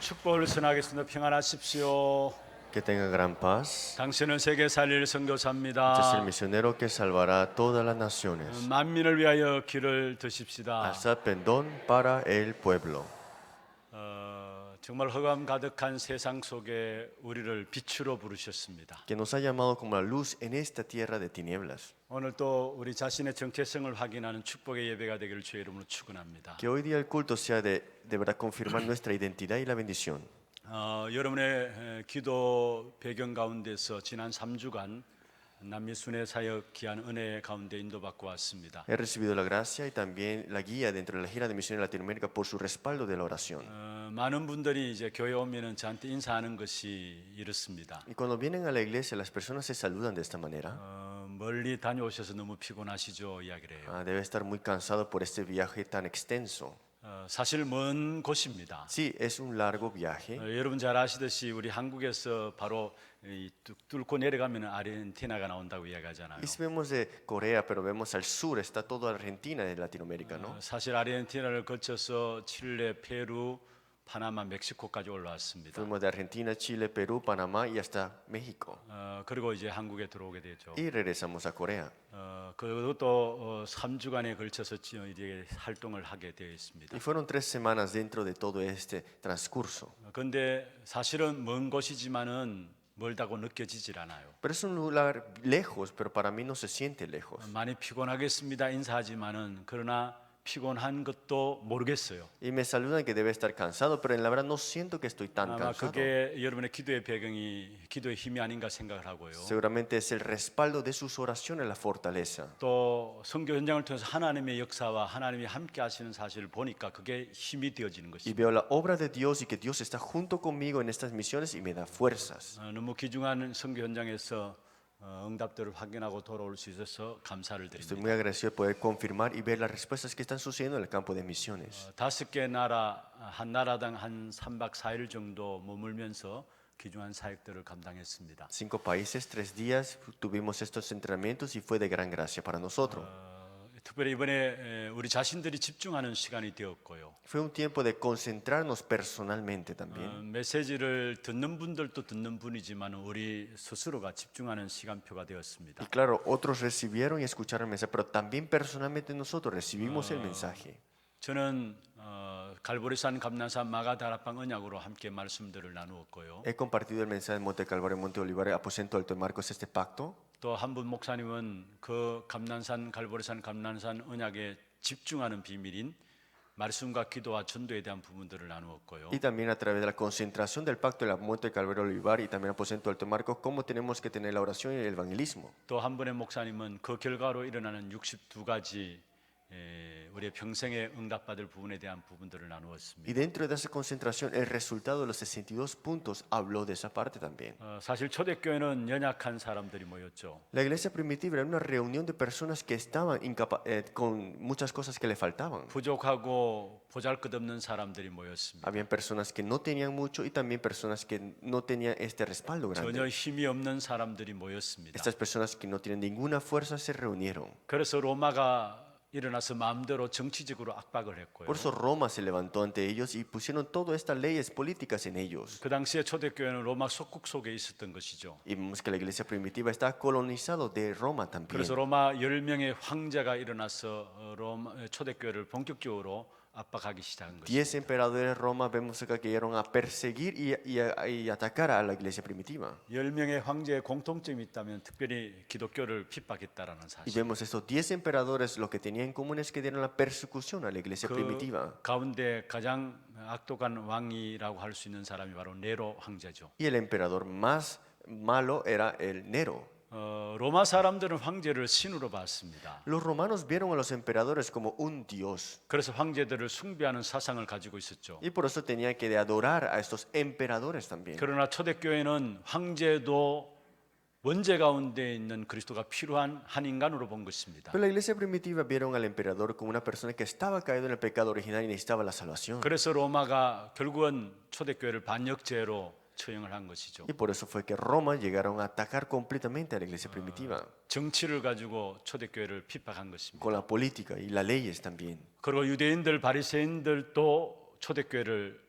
축복을 전하겠습니다. 평안하십시오. Que tenga gran paz. 당신은 세계 살릴 Este es el 선교사입니다. misionero que salvará a todas las naciones. 만민을 위하여 길을 드십시다. Alzad pendón para el pueblo. 정말 흑암 가득한 세상 속에 우리를 빛으로 부르셨습니다. Que nos ha llamado como la luz en esta tierra de tinieblas. 오늘 또 우리 자신의 정체성을 확인하는 축복의 예배가 되기를 주의 이름으로 축원합니다. Que hoy día el culto sea de verdad confirmar nuestra identidad y la bendición. 여러분의 기도 배경 가운데서 지난 3주간 남미 순회 사역 귀한 은혜 가운데 인도받고 왔습니다. He recibido la gracia y también la guía dentro de la gira de misión en Latinoamérica por su respaldo de la oración. 많은 분들이 이제 교회 오면은 저한테 인사하는 것이 이렇습니다. Y cuando vienen a la iglesia, las personas se saludan de esta manera. 멀리 다녀오셔서 너무 피곤하시죠 이야기를 해요. Debe estar muy cansado por este viaje tan extenso. 사실 먼 곳입니다. Sí, es un largo viaje. 여러분 잘 아시듯이 우리 한국에서 바로 뚫고 내려가면 아르헨티나가 나온다고 이야기하잖아요. Y si vemos de Corea, pero vemos al sur, está toda Argentina de Latinoamérica, ¿no? 사실 아르헨티나를 거쳐서 칠레, 페루, 파나마, 멕시코까지 올라왔습니다. Fuimos de Argentina, Chile, Perú, Panamá y hasta México. 그리고 이제 한국에 들어오게 되죠. Y regresamos a Corea. 그것도 3주간에 걸쳐서 이제 활동을 하게 되어 있습니다. Y fueron 3 semanas dentro de todo este transcurso. 그런데 사실은 먼 곳이지만은 멀다고 느껴지질 않아요. Pero es un lugar lejos, pero para mí no se siente lejos. 많이 피곤하겠습니다 인사하지만은 그러나 피곤한 것도 모르겠어요. Y me saludan que debe estar cansado, pero en la verdad no siento que estoy tan 아마 cansado. 그게 여러분의 기도의 배경이 기도의 힘이 아닌가 생각을 하고요. Seguramente es el respaldo de sus oraciones la fortaleza. 또 선교 현장을 통해서 하나님의 역사와 하나님이 함께 하시는 사실을 보니까 그게 힘이 되어지는 Y 것입니다. veo la obra de Dios y que Dios está junto conmigo en estas misiones y me da fuerzas. 너무 귀중한 선교 현장에서 응답들을 확인하고 돌아올 수 있어서 감사를 Estoy 드립니다. muy agradecido de poder confirmar y ver las respuestas que están sucediendo en el campo de misiones. 5개 나라 한 나라당 한 3박 4일 정도 머물면서 귀중한 사역들을 감당했습니다. 5 países, 3 días tuvimos estos entrenamientos y fue de gran gracia para nosotros. 특별히 이번에 우리 자신들이 집중하는 시간이 되었고요. Fue un tiempo de concentrarnos personalmente también. 메시지를 듣는 분들도 듣는 분이지만 우리 스스로가 집중하는 시간표가 되었습니다. Y claro, otros recibieron y escucharon el mensaje, pero también personalmente nosotros recibimos el mensaje. 저는 갈보리산 감난산 마가다락방 언약으로 함께 말씀들을 나누었고요. He compartido el mensaje de Monte Calvario, Monte Olivar, Aposento Alto de Marcos, este pacto. 또 한 분 목사님은 그 감난산 갈보리산 감난산 언약에 집중하는 비밀인 말씀과 기도와 전도에 대한 부분들을 나누었고요. Y también a través de la concentración del pacto de la Monte Calvario Olivar y también Aposento Alto de Marcos, cómo tenemos que tener la oración y el evangelismo. 또 한 분의 목사님은 그 결과로 일어나는 62가지 우리의 평생에 응답받을 부분에 대한 부분들을 Y 나누었습니다. dentro de esa concentración, el resultado de los 62 puntos habló de esa parte también. 사실 초대교회는 연약한 사람들이 모였죠. La iglesia primitiva era una reunión de personas que estaban con muchas cosas que le faltaban. 부족하고 보잘것없는 사람들이 모였습니다. Habían personas que no tenían mucho y también personas que no tenían este respaldo 전혀 grande. 힘이 없는 사람들이 모였습니다. Estas personas que no tienen ninguna fuerza se reunieron. 그래서 로마가 일어나서 마음대로 정치적으로 압박을 했고요. Por eso Roma se levantó ante ellos y pusieron todas estas leyes políticas en ellos. 그 당시에 초대교회는 로마 속국 속에 있었던 것이죠. Y vemos que la iglesia primitiva está colonizado de Roma también. 그래서 로마 10명의 황제가 일어나서 로마 초대교회를 본격적으로 압박하기 시작한 것이죠. 10 emperadores de Roma vemos acá que llegaron a perseguir y atacar a la iglesia primitiva. 10명의 황제의 공통점이 있다면 특별히 기독교를 핍박했다라는 Y 사실. vemos estos 10 emperadores, lo que tenían en común es que dieron la persecución a la iglesia primitiva. 그 가운데 가장 악독한 왕이라고 할 수 있는 사람이 바로 네로 황제죠. Y el emperador más malo era el Nero. 로마 사람들은 황제를 신으로 봤습니다. Los romanos vieron a los emperadores como un dios. 그래서 황제들을 숭배하는 사상을 가지고 있었죠. Y por eso tenían que adorar a estos emperadores también. 그러나 초대교회는 황제도 원죄 가운데 있는 그리스도가 필요한 한 인간으로 본 것입니다. Pero la iglesia primitiva vieron al emperador como una persona que estaba caído en el pecado original y necesitaba la salvación. 그래서 로마가 결국은 초대교회를 반역죄로 처형을 한 것이죠. Y por eso fue que Roma llegaron a atacar completamente a la iglesia primitiva. 정치를 가지고 초대교회를 핍박한 것입니다. Con la política y las leyes también. 그리고 유대인들 바리새인들도 초대교회를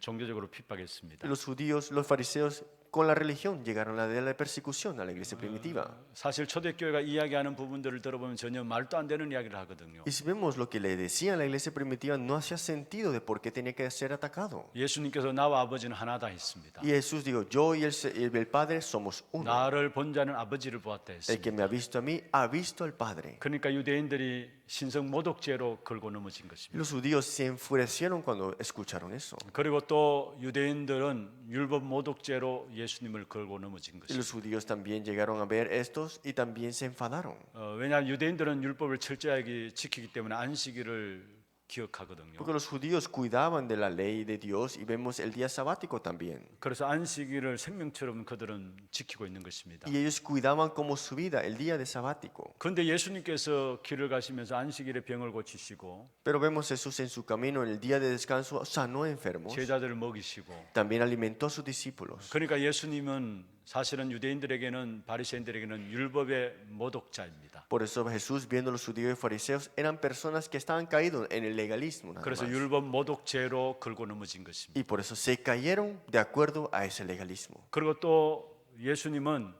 종교적으로 Y 핍박했습니다. los judíos, los fariseos, con la religión llegaron a la persecución a la iglesia primitiva. 사실 초대교회가 이야기하는 부분들을 들어보면 전혀 말도 안 되는 이야기를 하거든요. Y si vemos lo que le decían a la iglesia primitiva, no hacía sentido de por qué tenía que ser atacado. 예수님께서 나와 아버지는 하나다 했습니다. Y Jesús dijo, yo y el Padre somos uno. 나를 본 자는 아버지를 보았다 El que 했습니다. me ha visto a mí, ha visto al Padre. 그러니까 유대인들이 신성 모독죄로 걸고 넘어진 Y 것입니다. los judíos se enfurecieron cuando escucharon eso. 그리고 또 유대인들은 율법 모독죄로 예수님을 걸고 넘어진 Y 것입니다. los judíos también llegaron a ver estos y también se enfadaron. 왜냐하면 유대인들은 율법을 철저하게 지키기 때문에 안식일을 기억하거든요. Porque los judíos cuidaban de la ley de Dios y vemos el día sabático también. 그래서 안식일을 생명처럼 그들은 지키고 있는 것입니다. Y ellos cuidaban como su vida el día de sabático. 그런데 예수님께서 길을 가시면서 안식일에 병을 고치시고 Pero vemos Jesús en su camino en el día de descanso sanó enfermos. 제자들을 먹이시고 También alimentó a sus discípulos. 그러니까 예수님은 사실은 유대인들에게는 바리새인들에게는 율법의 모독자입니다. Por eso Jesús, viendo a los judíos y fariseos, eran personas que estaban caídos en el legalismo. Nada 그래서 más. 율법 모독죄로 걸고 넘어진 것입니다. Y por eso se cayeron de acuerdo a ese legalismo. 그리고 또 예수님은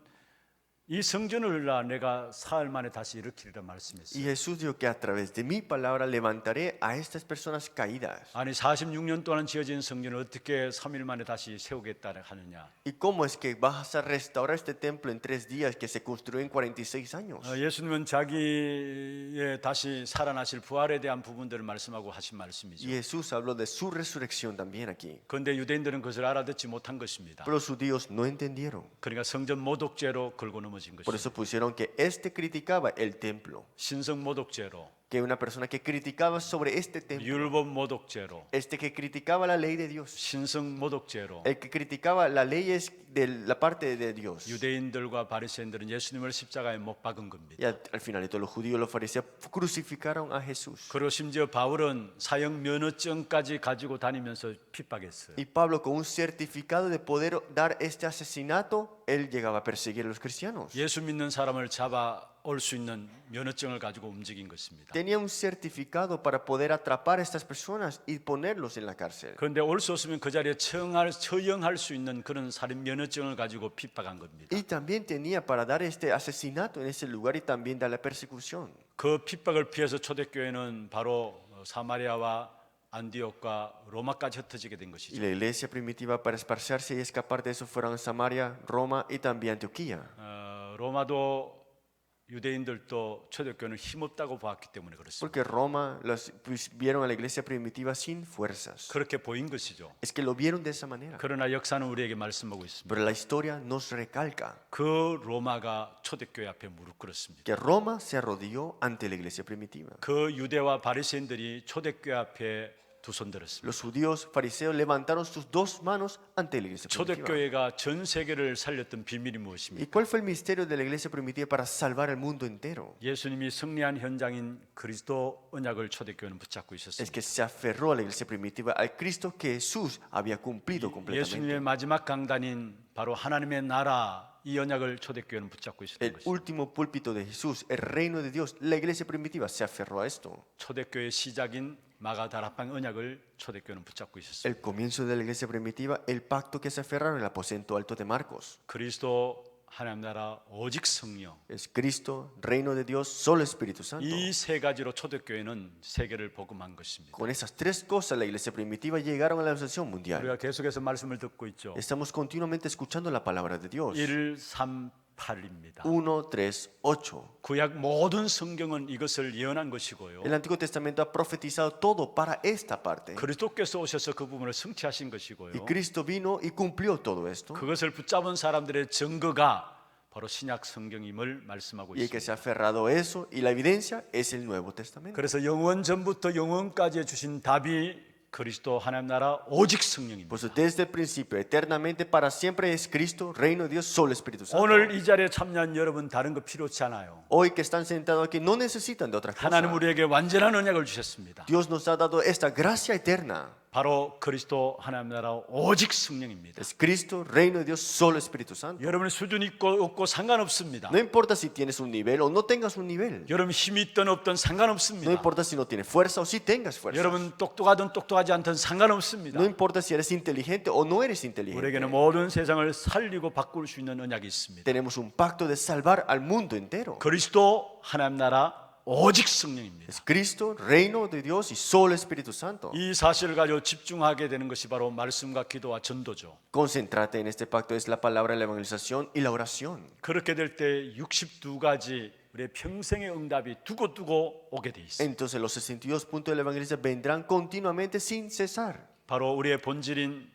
이 성전을 내가 사흘 만에 다시 일으키리라 Y 말씀했어요. Jesús dijo que a través de mi palabra levantaré a estas personas caídas. 아니 46년 동안 지어진 성전을 어떻게 3일 만에 다시 세우겠다 하느냐. ¿Y cómo es que vas a restaurar este templo en 3 días que se construyó en 46 años? 예수님은 자기의 다시 살아나실 부활에 대한 부분들을 말씀하고 하신 말씀이죠. Y Jesús habló de su resurrección también aquí. 그런데 유대인들은 그것을 알아듣지 못한 것입니다. Pero los judíos no entendieron. 그러니까 성전 모독죄로 걸고 넘어진 Por 것이죠. eso pusieron que este criticaba el templo. 신성 모독죄로, Que una persona que criticaba sobre este templo. 율법 모독죄로, Este que criticaba la ley de Dios. 신성 모독죄로 El que criticaba las leyes de la parte de Dios. 유대인들과 바리새인들은 예수님을 십자가에 못 박은 겁니다. Y al final los judíos y los fariseos crucificaron a Jesús. 그리고 심지어 바울은 사형 면허증까지 가지고 다니면서 핍박했어요. Y Pablo, con un certificado de poder dar este asesinato, él llegaba a perseguir a los cristianos. 예수 믿는 사람을 잡아 올 수 있는 면허증을 가지고 움직인 것입니다. Tenía un certificado para poder atrapar a estas personas y ponerlos en la cárcel. 그런데 올 수 없으면 그 자리에 처형할 수 있는 그런 살인 면허증을 가지고 핍박한 겁니다. Y también tenía para dar este asesinato en ese lugar y también dar la persecución. 그 핍박을 피해서 초대교회는 바로 사마리아와 안디옥과 로마까지 흩어지게 된 Y 것이죠. la iglesia primitiva, para esparciarse y escapar de eso, fueron a Samaria, Roma y también Antioquía. 로마도 유대인들도 초대교회는 힘없다고 보았기 때문에 그렇습니다. Porque Roma vieron a la iglesia primitiva sin fuerzas. 그렇게 보인 것이죠. Es que lo vieron de esa manera. 그러나 역사는 우리에게 말씀하고 있습니다. Pero la historia nos recalca 그 로마가 초대교회 앞에 무릎 꿇었습니다. que Roma se arrodilló ante la iglesia primitiva. 그 유대와 바리새인들이 초대교회 앞에 두 손 들었습니다. Los judíos fariseos levantaron sus 2 manos ante la iglesia primitiva. 초대교회가 전 세계를 살렸던 비밀이 무엇입니까? ¿Y cuál fue el misterio de la iglesia primitiva para salvar el mundo entero? 예수님이 승리한 현장인 그리스도 언약을 초대교회는 붙잡고 Es 있었습니다. que se aferró a la iglesia primitiva al Cristo que Jesús había cumplido completamente. 예수님의 마지막 강단인 바로 하나님의 나라 이 언약을 초대교회는 붙잡고 있었던 El 것입니다. último púlpito de Jesús, el reino de Dios, la iglesia primitiva se aferró a esto. 초대교회의 시작인 마가다락방 언약을 초대교회는 붙잡고 있었습니다. El comienzo de la iglesia primitiva, el pacto que se aferraron en el aposento alto de Marcos. 그리스도 하나님 나라 오직 성령 Es Cristo, reino de Dios, solo Espíritu Santo. 이 세 가지로 초대교회는 세계를 복음한 것입니다. Con esas 3 cosas la iglesia primitiva llegaron a la adoración mundial. 우리가 계속해서 말씀을 듣고 있죠. Estamos continuamente escuchando la palabra de Dios. 138입니다. 1, 3, 8. 구약 모든 성경은 이것을 예언한 것이고요. El Antiguo Testamento ha profetizado todo para esta parte. 그리스도께서 오셔서 그 부분을 성취하신 Y 것이고요. Cristo vino y cumplió todo esto. 그것을 붙잡은 사람들의 증거가 바로 신약 성경임을 말씀하고 Y el que se 있습니다. ha aferrado a eso y la evidencia es el Nuevo Testamento. 그래서 영원 전부터 영원까지 주신 답이 그리스도 하나님 나라 오직 성령입니다. Por eso desde el principio, eternamente, para siempre es Cristo, reino de Dios, solo Espíritu Santo. 오늘 이 자리에 참여한 여러분 다른 거 필요치 않아요. Hoy que están sentados aquí no necesitan de otra cosa. 하나님 우리에게 완전한 언약을 주셨습니다. Dios nos ha dado esta gracia eterna. 바로 그리스도 하나님 나라 오직 성령입니다. Es Cristo, reino de Dios, solo Espíritu Santo. 여러분의 수준 있고 없고 상관없습니다. No importa si tienes un nivel o no tengas un nivel. 여러분 힘이 있든 없든 No 상관없습니다. importa si no tienes fuerza o si tengas fuerza. 여러분 똑똑하든 똑똑하지 않든 상관없습니다. No importa si eres inteligente o no eres inteligente. 우리에게는 모든 세상을 살리고 바꿀 수 있는 언약이 있습니다. Tenemos un pacto de salvar al mundo entero. 그리스도 하나님 나라 오직 성령입니다. Es Cristo, reino de Dios y solo Espíritu Santo. 이 사실을 가지고 집중하게 되는 것이 바로 말씀과 기도와 전도죠. Concentrate en este pacto, es la palabra, la evangelización y la oración. 그렇게 될 때 62가지 우리의 평생의 응답이 두고두고 오게 돼 있어요. Entonces los 62 puntos de la evangelización vendrán continuamente sin cesar. 바로 우리의 본질인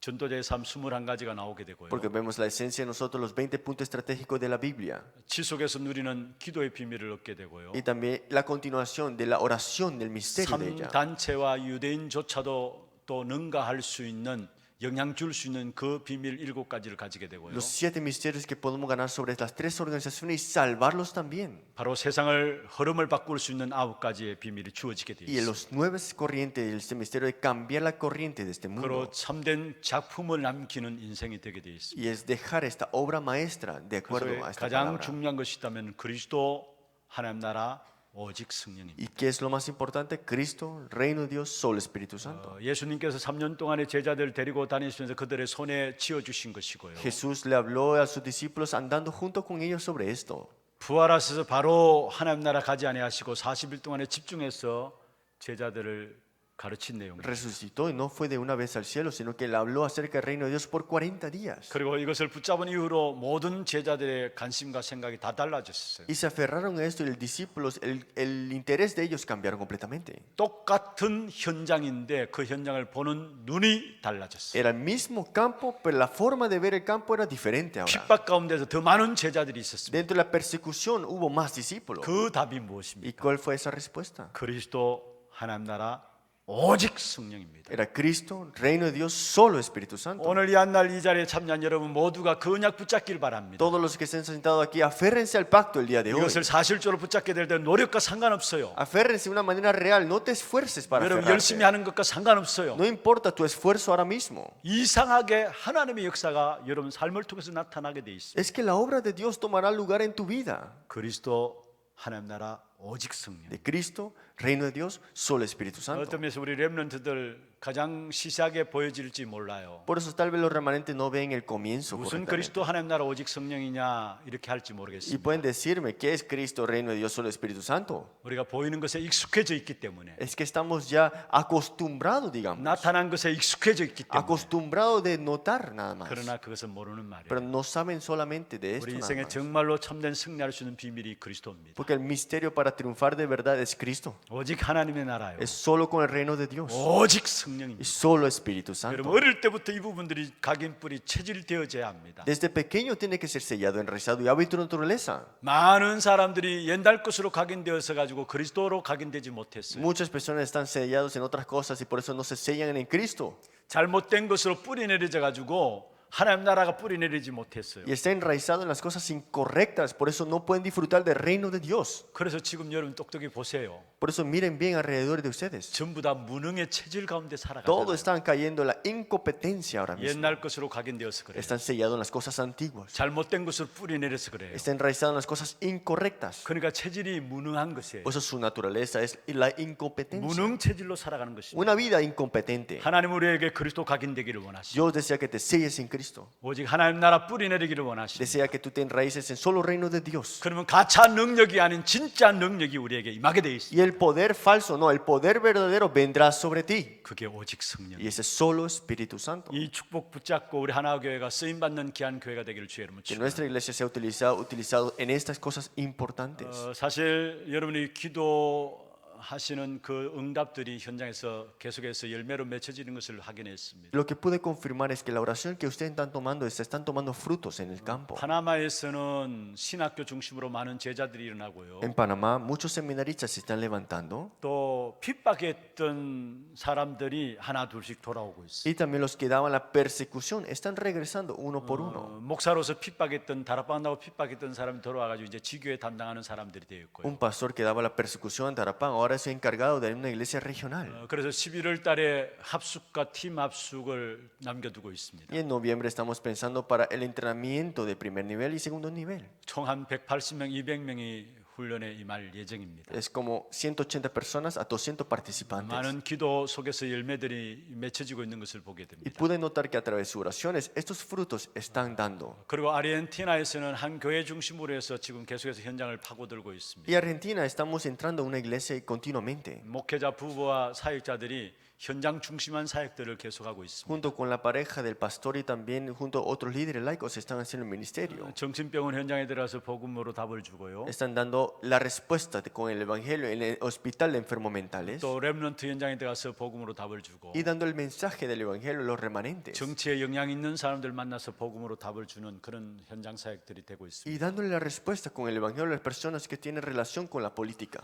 전도자의 삶 21가지가 나오게 되고요. Porque vemos la esencia de nosotros, los 20 puntos estratégicos de la Biblia. 지속해서 누리는 기도의 비밀을 얻게 되고요. Y también la continuación de la oración, del misterio de ella. 3단체와 유대인조차도 또 능가할 수 있는 영향 줄 수 있는 그 비밀 7가지를 가지게 되고요. Los 7 misterios que podemos ganar sobre las 3 organizaciones y salvarlos también. 바로 세상을 흐름을 바꿀 수 있는 9가지의 비밀이 주어지게 되어 Y en 있습니다. los 9 corrientes, este misterio de cambiar la corriente de este mundo. 그로 참된 작품을 남기는 인생이 되게 되어 있습니다. Y es dejar esta obra maestra de acuerdo a 그래서 esta 가장 palabra. 중요한 것이 있다면 그리스도 하나님 나라 오직 성령입니다. ¿Y qué es lo más importante? Cristo, reino de Dios, solo Espíritu Santo. 예수님께서 3년 동안의 제자들을 데리고 다니시면서 그들의 손에 쥐어 주신 것이고요. Jesús le habló a sus discípulos andando junto con ellos sobre esto. 부활하셔서 바로 하나님 나라 가지 아니하시고 40일 동안에 집중해서 제자들을 가르친 내용입니다. Resucitó y no fue de una vez al cielo, sino que le habló acerca del reino de Dios por 40 días. 그리고 이것을 붙잡은 이후로 모든 제자들의 관심과 생각이 다 달라졌어요. Y se aferraron a esto y los discípulos, el interés de ellos cambiaron completamente. 똑같은 현장인데 그 현장을 보는 눈이 달라졌어요. Era el mismo campo, pero la forma de ver el campo era diferente ahora. 핍박 가운데서 더 많은 제자들이 있었습니다. Dentro de la persecución hubo más discípulos. 그 답이 ¿Y 무엇입니까? cuál fue esa respuesta? 그리스도 하나님 나라 오직 성령입니다. Era Cristo, reino de Dios, solo Espíritu Santo. 오늘 이 한 날 이 자리에 참여한 여러분 모두가 그 언약 붙잡길 바랍니다. Todos los que estén sentados aquí, aférrense al pacto el día de hoy. 이것을 사실적으로 붙잡게 될 때 노력과 상관없어요. Aférrense de una manera real, no te esfuerces para 여러분 aferrarte. 열심히 하는 것과 상관없어요. No importa tu esfuerzo ahora mismo. 이상하게 하나님의 역사가 여러분 삶을 통해서 나타나게 돼 있어요. Es que la obra de Dios tomará lugar en tu vida. 그리스도 하나님 나라 오직 성령. De Cristo, reino de Dios, solo Espíritu Santo. 어떤 면에서 우리 렘넌트들 가장 시시하게 보여질지 몰라요. Por eso tal vez los remanentes no ven el comienzo 무슨 correctamente. 그리스도 하나님 나라 오직 성령이냐 이렇게 할지 Y 모르겠습니다. pueden decirme, ¿qué es Cristo, reino de Dios, solo Espíritu Santo? 우리가 보이는 것에 익숙해져 있기 때문에 Es que estamos ya acostumbrados, digamos. 나타난 것에 익숙해져 있기 때문에 Acostumbrados de notar nada más. 그러나 그것은 모르는 말이에요. Pero no saben solamente de esto 우리 nada 인생에 más. 정말로 참된 승리할 수 있는 비밀이 그리스도입니다. Porque el misterio para triunfar de verdad es Cristo. 오직 하나님의 나라요. Es solo con el reino de Dios. 오직 Y 성령입니다. solo Espíritu 여러분 Santo. 어릴 때부터 이 부분들이 각인뿌리 체질되어져야 합니다. Desde pequeño tiene que ser sellado, enraizado y hábito de naturaleza. 많은 사람들이 옛날 것으로 각인되어서 가지고 그리스도로 각인되지 못했어요. Muchas personas están sellados en otras cosas y por eso no se sellan en Cristo. 잘못된 것으로 뿌리 내려져 가지고 하나님 나라가 뿌리 내리지 못했어요. Y está enraizado en las cosas incorrectas, por eso no pueden disfrutar del reino de Dios. 그래서 지금 여러분 똑똑히 보세요. Por eso miren bien alrededor de ustedes. 전부 다 무능의 체질 가운데 Todos 살아가잖아요. están cayendo en la incompetencia ahora mismo. 옛날 것으로 각인되어서 그래요. Están sellados en las cosas antiguas. 잘못된 것으로 뿌리 내려서 그래요. Está enraizado en las cosas incorrectas. 그러니까 체질이 무능한 것이에요. Por eso su naturaleza es la incompetencia. 무능 체질로 살아가는 것입니다. Una vida incompetente. 하나님 우리에게 그리스도 각인되기를 원하시죠. Dios desea que te selles en Cristo. 오직 하나님 나라 뿌리 내리기를 원하시죠. Desea que tú te enraices en solo reino de Dios. 그러면 가짜 능력이 아닌 진짜 능력이 우리에게 임하게 돼 있습니다. Y el poder falso, no, el poder verdadero vendrá sobre ti. 그게 오직 성령. Y ese es solo Espíritu Santo. 이 축복 붙잡고 우리 하나교회가 쓰임 받는 귀한 교회가 되기를 주의 이름으로 Que 축원합니다. nuestra iglesia sea utilizado en estas cosas importantes. 사실 여러분이 기도하시는 그 응답들이 현장에서 계속해서 열매로 맺혀지는 것을 확인했습니다. Lo que pude confirmar es que la oración que ustedes están tomando, se están tomando frutos en el campo. 파나마에서는 신학교 중심으로 많은 제자들이 일어나고요. En Panamá, muchos seminaristas se están levantando 또 핍박했던 사람들이 하나 둘씩 돌아오고 있어요. y también los que daban la persecución están regresando uno por uno. 목사로서 핍박했던 다락방다고 핍박했던 사람이 돌아와가지고 이제 지교회 담당하는 사람들이 되었고요. Un pastor que daba la persecución en Tarapán ahora ahora soy encargado de una iglesia regional. 그래서 11월 달에 합숙과 팀 합숙을 남겨두고 있습니다. Y en noviembre estamos pensando para el entrenamiento de primer nivel y segundo nivel. 총 한 180명, 200명이 훈련에 임할 예정입니다. Es como 180 personas a 200 participantes. 많은 기도 속에서 열매들이 맺혀지고 있는 것을 보게 Y 됩니다. pude notar que a través de sus oraciones estos frutos están dando. 그리고 아르헨티나에서는 한 교회 중심으로 해서 지금 계속해서 현장을 파고들고 있습니다. Y Argentina estamos entrando a una iglesia continuamente. 목회자 부부와 사역자들이 현장 중심한 사역들을 계속하고 있습니다. Junto con la pareja del pastor y también junto a otros líderes laicos están haciendo el ministerio. 정신병원 현장에 들어가서 복음으로 답을 주고요. Están dando la respuesta con el evangelio en el hospital de enfermos mentales 또 렘넌트 현장에 들어가서 복음으로 답을 주고 y dando el mensaje del evangelio a los remanentes 정치에 영향 있는 사람들 만나서 복음으로 답을 주는 그런 현장 사역들이 되고 있습니다. y dándole la respuesta con el evangelio a las personas que tienen relación con la política.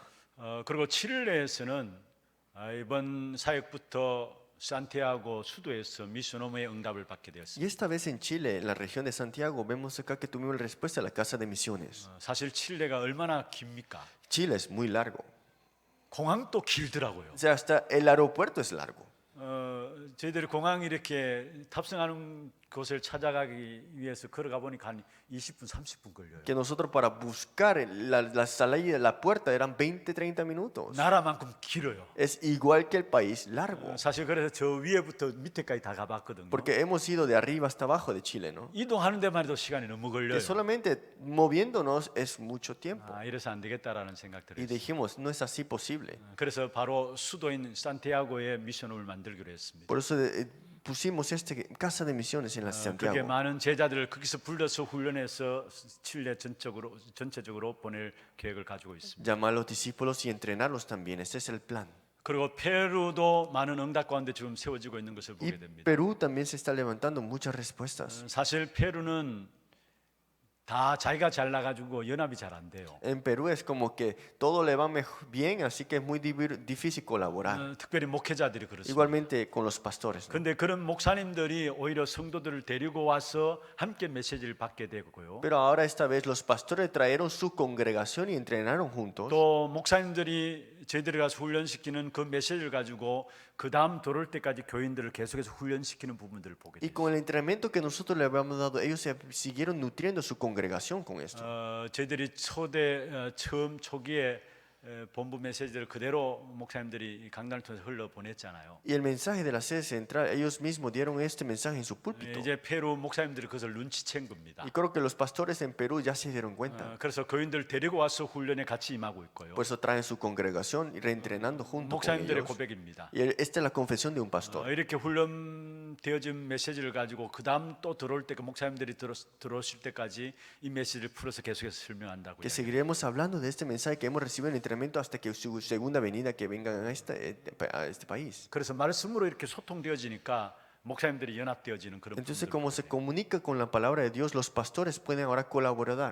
그리고 칠레에서는 이번 사역부터 산티아고 수도에서 미션홈의 응답을 받게 되었습니다. Y esta vez en Chile, en la región de Santiago, vemos acá que tuvimos la respuesta a la casa de misiones. 사실 칠레가 얼마나 깁니까? Chile es muy largo. 공항도 길더라고요. O sea, hasta el aeropuerto es largo. 저희들이 공항 이렇게 탑승하는 곳을 찾아가기 위해서 걸어가 보니까 한 20분, 30분 걸려요. Que nosotros para buscar la salida de la puerta eran 20, 30 minutos. 나라만큼 길어요. Es igual que el país largo. 사실 그래서 저 위에부터 밑에까지 다 가봤거든요. Porque hemos ido de arriba hasta abajo de Chile, ¿no? 이동하는 데만 해도 시간이 너무 걸려요. Que solamente moviéndonos es mucho tiempo. 이래서 안 되겠다라는 생각들을 Y 했어요. dijimos, no es así posible. 그래서 바로 수도인 산티아고에 미션홈을 만들기로 했습니다. Por eso pusimos casa de misiones en la 그게 Santiago. 많은 제자들을 거기서 불러서 훈련해서 칠레 전체적으로 보낼 계획을 가지고 있습니다. Llamar a los discípulos y entrenarlos también. Ese es el plan. 그리고 페루도 많은 응답 가운데 지금 세워지고 있는 것을 Y 보게 됩니다. Perú también se está levantando muchas respuestas. 사실 페루는 다 자기가 잘 나가지고 연합이 잘 안 돼요. En Perú es como que todo le va bien, así que es muy difícil colaborar. 특별히 목회자들이 그렇습니다. Igualmente con los pastores, ¿no? 근데 그런 목사님들이 오히려 성도들을 데리고 와서 함께 메시지를 받게 되고요. Pero ahora esta vez los pastores trajeron su congregación y entrenaron juntos. 또 목사님들이 저희들이 가서 훈련시키는 그 메시지를 가지고 그 다음 돌아올 때까지 교인들을 계속해서 훈련시키는 부분들을 보게 Y 돼요. con el entrenamiento que nosotros le habíamos dado, ellos se siguieron nutriendo su congregación con esto. 저희들이 처음 초기에 본부 메시지를 그대로 목사님들이 강단을 통해서 흘러 보냈잖아요. Y el mensaje de la sede central, ellos mismos dieron este mensaje en su púlpito. 이제 페루 목사님들이 그것을 눈치챈 겁니다. Y creo que los pastores en Perú ya se dieron cuenta. 그래서 교인들 데리고 와서 훈련에 같이 임하고 있고요. Por eso traen su congregación y reentrenando junto con 목사님들의 ellos. 고백입니다. Y esta es la confesión de un pastor. 이렇게 훈련되어진 메시지를 가지고 그 다음 또 들어올 때 그 목사님들이 들어오실 때까지 이 메시지를 풀어서 계속해서 설명한다고요. Que seguiremos hablando de este mensaje que hemos recibido en el entrenamiento hasta que su segunda venida que vengan a este país. 그래서 말씀으로 이렇게 소통되어지니까 목사님들이 연합되어지는 그런 Entonces, 부분들. como se comunica con la palabra de Dios, los pastores pueden ahora colaborar.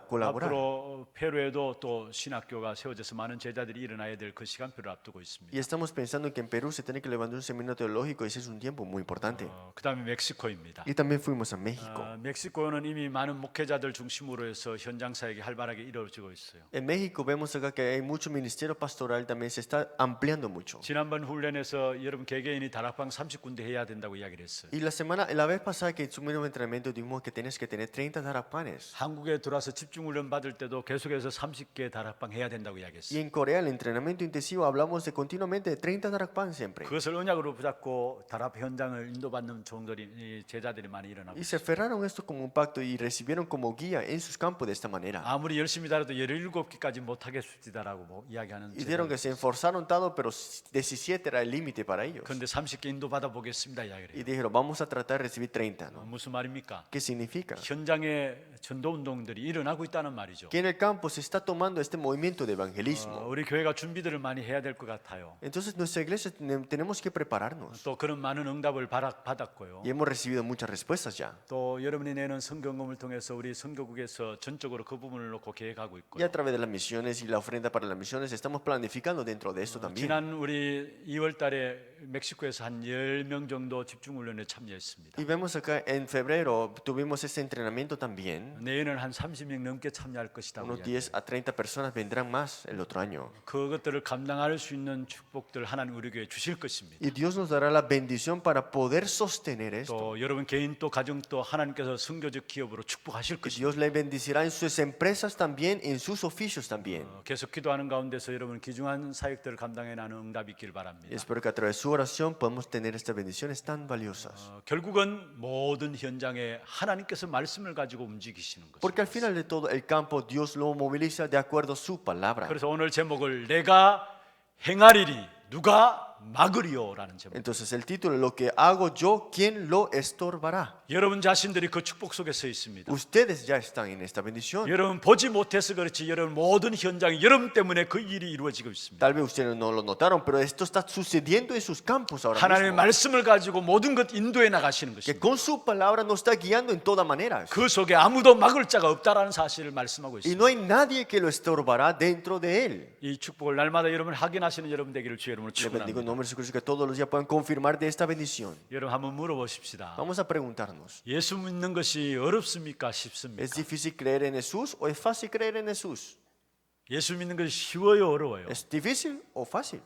앞으로 페루에도 또 신학교가 세워져서 많은 제자들이 일어나야 될 그 시간표를 앞두고 있습니다. Y estamos pensando que en Perú se tiene que levantar un seminario teológico y ese es un tiempo muy importante. 그다음에 멕시코입니다. Y también fuimos a México. 멕시코는 이미 많은 목회자들 중심으로 해서 현장 사역이 활발하게 이루어지고 있어요. En México vemos acá que hay mucho ministerio pastoral, también se está ampliando mucho. 지난번 훈련에서 여러분 개개인이 다락방 30군데 해야 된다고 이야기를 했어요. Y la vez pasada que tuvimos un entrenamiento dijimos que tienes que tener 30 darakpanes. 한국에 들어와서 집중 훈련 받을 때도 계속해서 30개 다락방 해야 된다고 Y 이야기했어요. en Corea, el entrenamiento intensivo, hablamos de continuamente de 30 darakpan siempre. 그것을 언약으로 붙잡고 다락 현장을 인도받는 종들이 제자들이 많이 일어나고 Y se aferraron a esto como un pacto y recibieron como guía en sus campos de esta manera. 아무리 열심히 달아도 17개까지 못하겠습니다라고 뭐 이야기하는 Y dijeron que se esforzaron tanto, pero 17 era el límite para ellos. 그런데 30개 인도받아 보겠습니다 이야기를 Y 해요. dijeron, vamos a tratar de recibir 30, ¿no? 무슨 말입니까? ¿Qué significa? 현장에 전도 운동들이 일어나고 있다는 말이죠. Que en el campo se está tomando este movimiento de evangelismo. 우리 교회가 준비들을 많이 해야 될 것 같아요. Entonces nuestra iglesia tenemos que prepararnos. 또 그런 많은 응답을 받았고요. Y hemos recibido muchas respuestas ya. 또 여러분이 내는 성경금을 통해서 우리 선교국에서 전적으로 그 부분을 놓고 계획하고 Y 있고요. a través de las misiones y la ofrenda para las misiones estamos planificando dentro de esto también. 지난 우리 2월 달에 멕시코에서 한 10명 정도 집중훈련에 참여했습니다. Y vemos acá en febrero tuvimos este entrenamiento también. 내년은 한 30명 넘게 참여할 것이라고 unos 이야기해요. 10 a 30 personas vendrán más el otro año. 그것들을 감당할 수 있는 축복들 하나님 우리 교회에 주실 것입니다. Y Dios nos dará la bendición para poder sostener esto. 또 여러분 개인 또 가정 또 하나님께서 선교적 기업으로 축복하실 Y 것입니다. Dios le bendecirá en sus empresas también, en sus oficios también. 계속 기도하는 가운데서 여러분 귀중한 사역들을 감당해 나는 응답이 있길 Y 바랍니다. espero que a través de su oración podamos tener estas bendiciones tan valiosas. 결국은 모든 현장에 하나님께서 말씀을 가지고 움직이시는 것. Porque al final de todo el campo Dios lo moviliza de acuerdo a su palabra. 그래서 오늘 제목을 내가 행하리니 누가 막으리요라는 제목. Entonces el título, lo que hago yo, ¿quién lo estorbará? 여러분 자신들이 그 축복 속에 서 있습니다. Ustedes ya están en esta bendición. 여러분 보지 못해서 그렇지 여러분 모든 현장이 여러분 때문에 그 일이 이루어지고 있습니다. Tal vez ustedes no lo notaron, pero esto está sucediendo en sus campos ahora 하나님의 mismo. 말씀을 가지고 모든 것 인도해 나가시는 Que 것입니다. con su palabra nos está guiando en toda manera. 그 속에 아무도 막을 자가 없다라는 사실을 말씀하고 Y 있습니다. no hay nadie que lo estorbará dentro de él. 이 축복을 날마다 여러분 확인하시는 여러분 되기를 주의 이름으로 Le bendigo en 축원합니다. nombre de Jesucristo que todos los días puedan confirmar de esta bendición. 여러분 한번 물어보십시다. Vamos a preguntarnos, 예수 믿는 것이 어렵습니까? 쉽습니까? ¿es difícil creer en Jesús o es fácil creer en Jesús? 예수 믿는 것이 쉬워요, 어려워요? ¿Es difícil o fácil?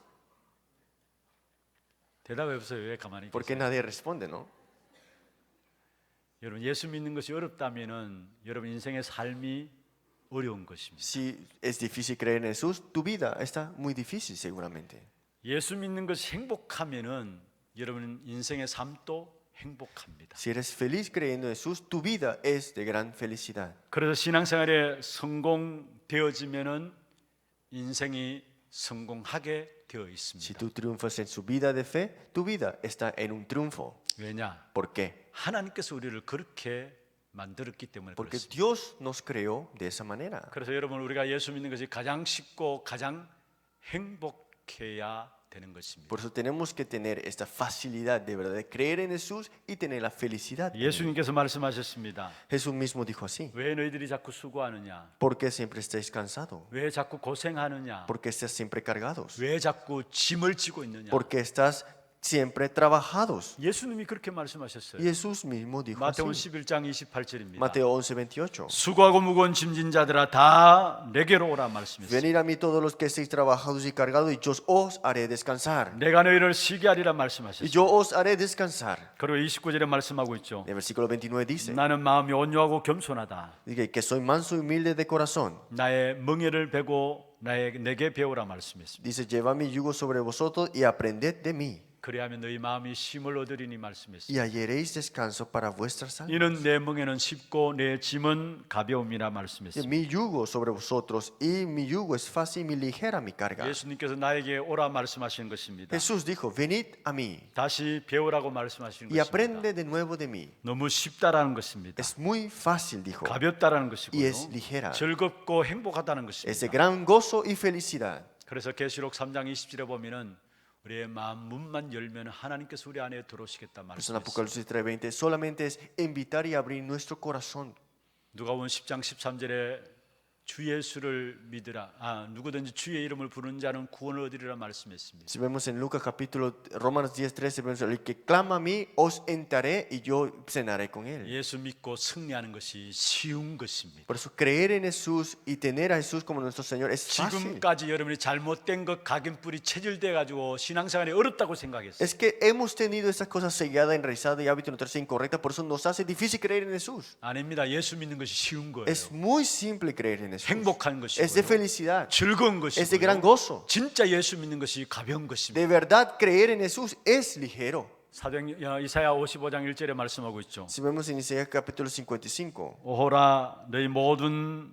대답해 보세요. 왜 가만히 Porque 계세요? nadie responde, ¿no? 여러분 예수 믿는 것이 어렵다면은 여러분 인생의 삶이 어려운 것입니다. Si es difícil creer en Jesús, tu vida está muy difícil seguramente. 예수 믿는 것이 행복하면은 여러분 인생의 삶도 행복합니다. Si eres feliz creyendo en Jesús, tu vida es de gran felicidad. 그래서 신앙생활에 성공되어지면은 인생이 성공하게 되어 Si 있습니다. tú triunfas en su vida de fe, tu vida está en un triunfo. 왜냐? ¿Por qué? 하나님께서 우리를 그렇게 만들었기 때문에 Porque 그렇습니다. Dios nos creó de esa manera. 그래서 여러분 우리가 예수 믿는 것이 가장 쉽고 가장 행복해야 되는 것입니다. Por eso tenemos que tener esta facilidad de verdad de creer en Jesús y tener la felicidad. en él. 예수님께서 말씀하셨습니다. Jesús mismo dijo así: 왜 너희들이 자꾸 수고하느냐? ¿Por qué siempre estáis cansados? 왜 자꾸 고생하느냐? ¿Por qué estás siempre cargados? 왜 자꾸 짐을 지고 있느냐? ¿Por qué estás siempre trabajados? 예수님이 그렇게 말씀하셨어요. Y Jesús mismo dijo 마태복음 así. 11장 28절입니다. Mateo 11:28. 수고하고 무거운 짐진 자들아 다 내게로 오라 말씀했어요. Venid a mí todos los que estéis trabajados y cargados, y yo os haré descansar. 내가 너희를 쉬게 하리라 Y 말씀하셨어요. yo os haré descansar. 그리고 29절에 말씀하고 있죠. El versículo 29 dice: 나는 마음이 온유하고 겸손하다. Dice que soy manso y humilde de corazón. 나의 멍에를 베고 내게 배우라 말씀했습니다. Dice: llevad mi yugo sobre vosotros y aprended de mí, 그리하면 너희 마음이 쉼을 얻으리니 말씀했습니다. y hallaréis descanso para vuestras almas. 이는 내 멍에는 쉽고 내 짐은 가벼움이라 말씀했습니다. Mi yugo sobre vosotros y mi yugo es fácil y mi ligera mi carga. 예수님께서 나에게 오라 말씀하시는 것입니다. Jesús dijo: venid a mí 다시 배우라고 말씀하시는 y 것입니다. aprende de nuevo de mí. 너무 쉽다라는 것입니다. Es muy fácil, dijo, 가볍다라는 y 것이고요. es ligera. 즐겁고 행복하다는 Es de 것입니다. gran gozo y felicidad. 그래서 계시록 3장 20절에 보면은 우리의 마음 문만 열면 하나님께서 우리 안에 들어오시겠다 Pues en 말씀했어요. Apocalipsis 3:20 solamente es invitar y abrir nuestro corazón. 누가복음 10장 13절에 주 예수를 믿으라. 누구든지 주의 이름을 부르는 자는 구원을 얻으리라 말씀했습니다. Si vemos en Lucas capítulo Romanos 10:13, vemos: el que clama a mí os entraré y yo cenaré con él. 예수 믿고 승리하는 것이 쉬운 것입니다. Por eso creer en Jesús y tener a Jesús como nuestro Señor es fácil. 지금까지 여러분이 잘못된 것 각인뿌리 체질돼 가지고 신앙생활이 어렵다고 생각했어요. Es que hemos tenido estas cosas cegadas, enraizadas y hábitos nuestros incorrectas, por eso nos hace difícil creer en Jesús. 아닙니다. 예수 믿는 것이 쉬운 거예요. Es muy simple creer en Jesús. 행복한 Es de 것이고요. felicidad. 즐거운 Es de gran 것이고요. gozo. 진짜 예수 믿는 것이 가벼운 것입니다. De verdad, creer en Jesús es ligero. 이사야 55장 1절에 말씀하고 있죠. Si vemos en Isaías capítulo 55, 오호라 너희 모든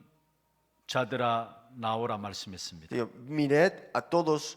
자들아 나오라 말씀했습니다. digo, mirad a todos,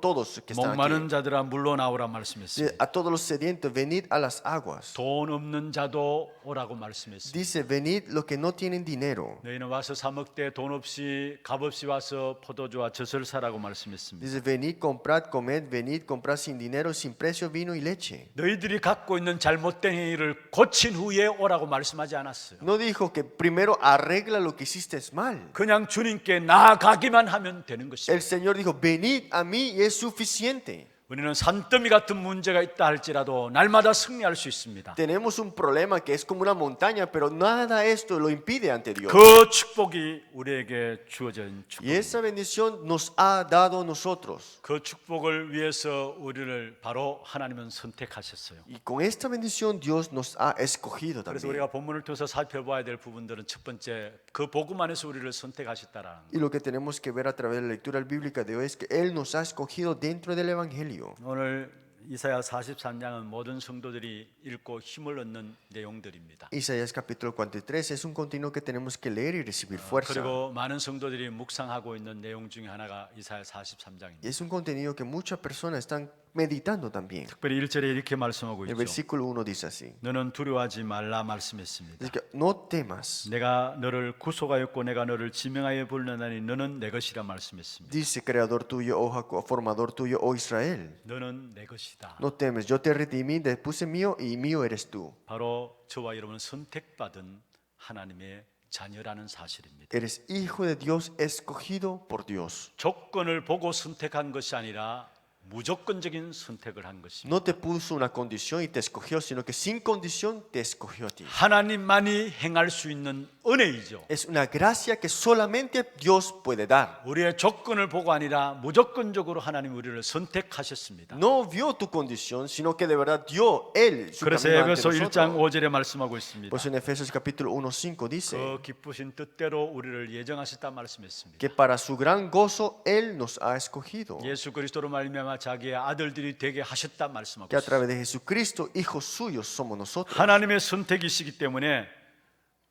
todos que están 목마른 aquí. 자들아 물러 나오라 Dice: 말씀했습니다. a todos los sedientos, venid a las aguas. 돈 없는 자도 오라고 말씀했습니다. Dice: venid los que no tienen dinero. 너희는 와서 사 먹되 돈 없이 값 없이 와서 포도주와 젖을 사라고 말씀했습니다. Dice: venid, comprad, comed, venid, comprad sin dinero, sin precio, vino y leche. 너희들이 갖고 있는 잘못된 행위를 고친 후에 오라고 말씀하지 않았어요. No dijo que primero arregla lo que hiciste mal. 그냥 주님께 나아가기만 하면 되는 것입니다. El Señor dijo: venid a mí y es suficiente. 우리는 산더미 같은 문제가 있다 할지라도 날마다 승리할 수 있습니다. Tenemos un problema que es como una montaña, pero nada esto lo impide ante Dios. 그 축복이 우리에게 주어진 Y 축복입니다. esa bendición nos ha dado a nosotros. 그 축복을 위해서 우리를 바로 하나님은 선택하셨어요. Y con esta bendición Dios nos ha escogido 그래서 también. 우리가 본문을 통해서 살펴봐야 될 부분들은 첫 번째 그 복음 안에서 우리를 선택하셨다라는 거. Y lo que tenemos que ver a través de la lectura bíblica de hoy es que Él nos ha escogido dentro del Evangelio. 오늘 이사야 43장은 모든 성도들이 읽고 힘을 얻는 내용들입니다. Isaías capítulo 43 es un continuo que tenemos que leer y recibir fuerza. 그리고 많은 성도들이 묵상하고 있는 내용 중에 하나가 이사야 Y 43장입니다. es un contenido que muchas personas están meditando también. 특별히 1절에 이렇게 말씀하고 El 있죠. versículo 1 dice así. 너는 두려워하지 말라 말씀했습니다. Dice que no temas. 내가 너를 구속하였고 내가 너를 지명하여 불렀나니 너는 내 것이라 말씀했습니다. Dice creador tuyo, oh Jacob, formador tuyo, oh Israel. 너는 내 것이다. No temes, yo te redimí, te puse mío y mío eres tú. 바로 저와 여러분은 선택받은 하나님의 자녀라는 사실입니다. Eres hijo de Dios, escogido por Dios. 조건을 보고 선택한 것이 아니라 무조건적인 선택을 한 것입니다. No te puso una condición y te escogió, sino que sin condición te escogió a ti. 하나님만이 행할 수 있는 은혜이죠. Es una gracia que solamente Dios puede dar. 우리의 조건을 보고 아니라 무조건적으로 하나님 우리를 선택하셨습니다. No vio tu condición, sino que de verdad dio Él su 그래서 camino ante 에베소 1장 nosotros. 5절에 말씀하고 있습니다. Por eso en Efesios capítulo 1:5 dice 그 기쁘신 뜻대로 우리를 예정하셨다 말씀했습니다. que para su gran gozo Él nos ha escogido. 예수 그리스도로 말미암아 자기의 아들들이 되게 하셨다 말씀하고 Que a 있습니다. través de Jesucristo, hijos suyos somos nosotros. 하나님의 선택이시기 때문에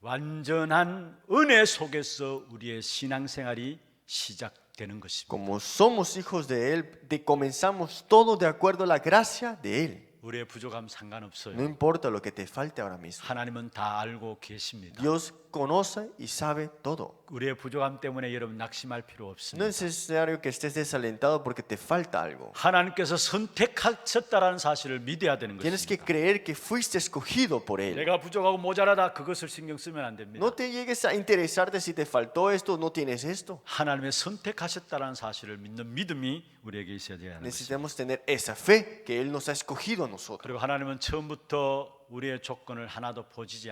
완전한 은혜 속에서 우리의 신앙생활이 시작되는 것입니다. Como somos hijos de Él, comenzamos todo de acuerdo a la gracia de Él. 우리의 부족함 상관없어요. No importa lo que te falte ahora mismo. 하나님은 다 알고 계십니다. Dios conoce y sabe todo. 우리의 부족함 때문에 여러분 낙심할 필요 No 없습니다. es necesario que estés desalentado porque te falta algo. 하나님께서 선택하셨다라는 사실을 믿어야 되는 Tienes que 것입니다. creer que fuiste escogido por Él. 내가 부족하고 모자라다 그것을 신경 쓰면 안 됩니다. No te llegues a interesarte si te faltó esto o no tienes esto. 하나님의 선택하셨다는 사실을 믿는 믿음이 우리에게 있어야 되는 것입니다. Necesitamos tener esa fe que Él nos ha escogido a nosotros. 그리고 하나님은 처음부터 우리의 조건을 하나도 Y 보시지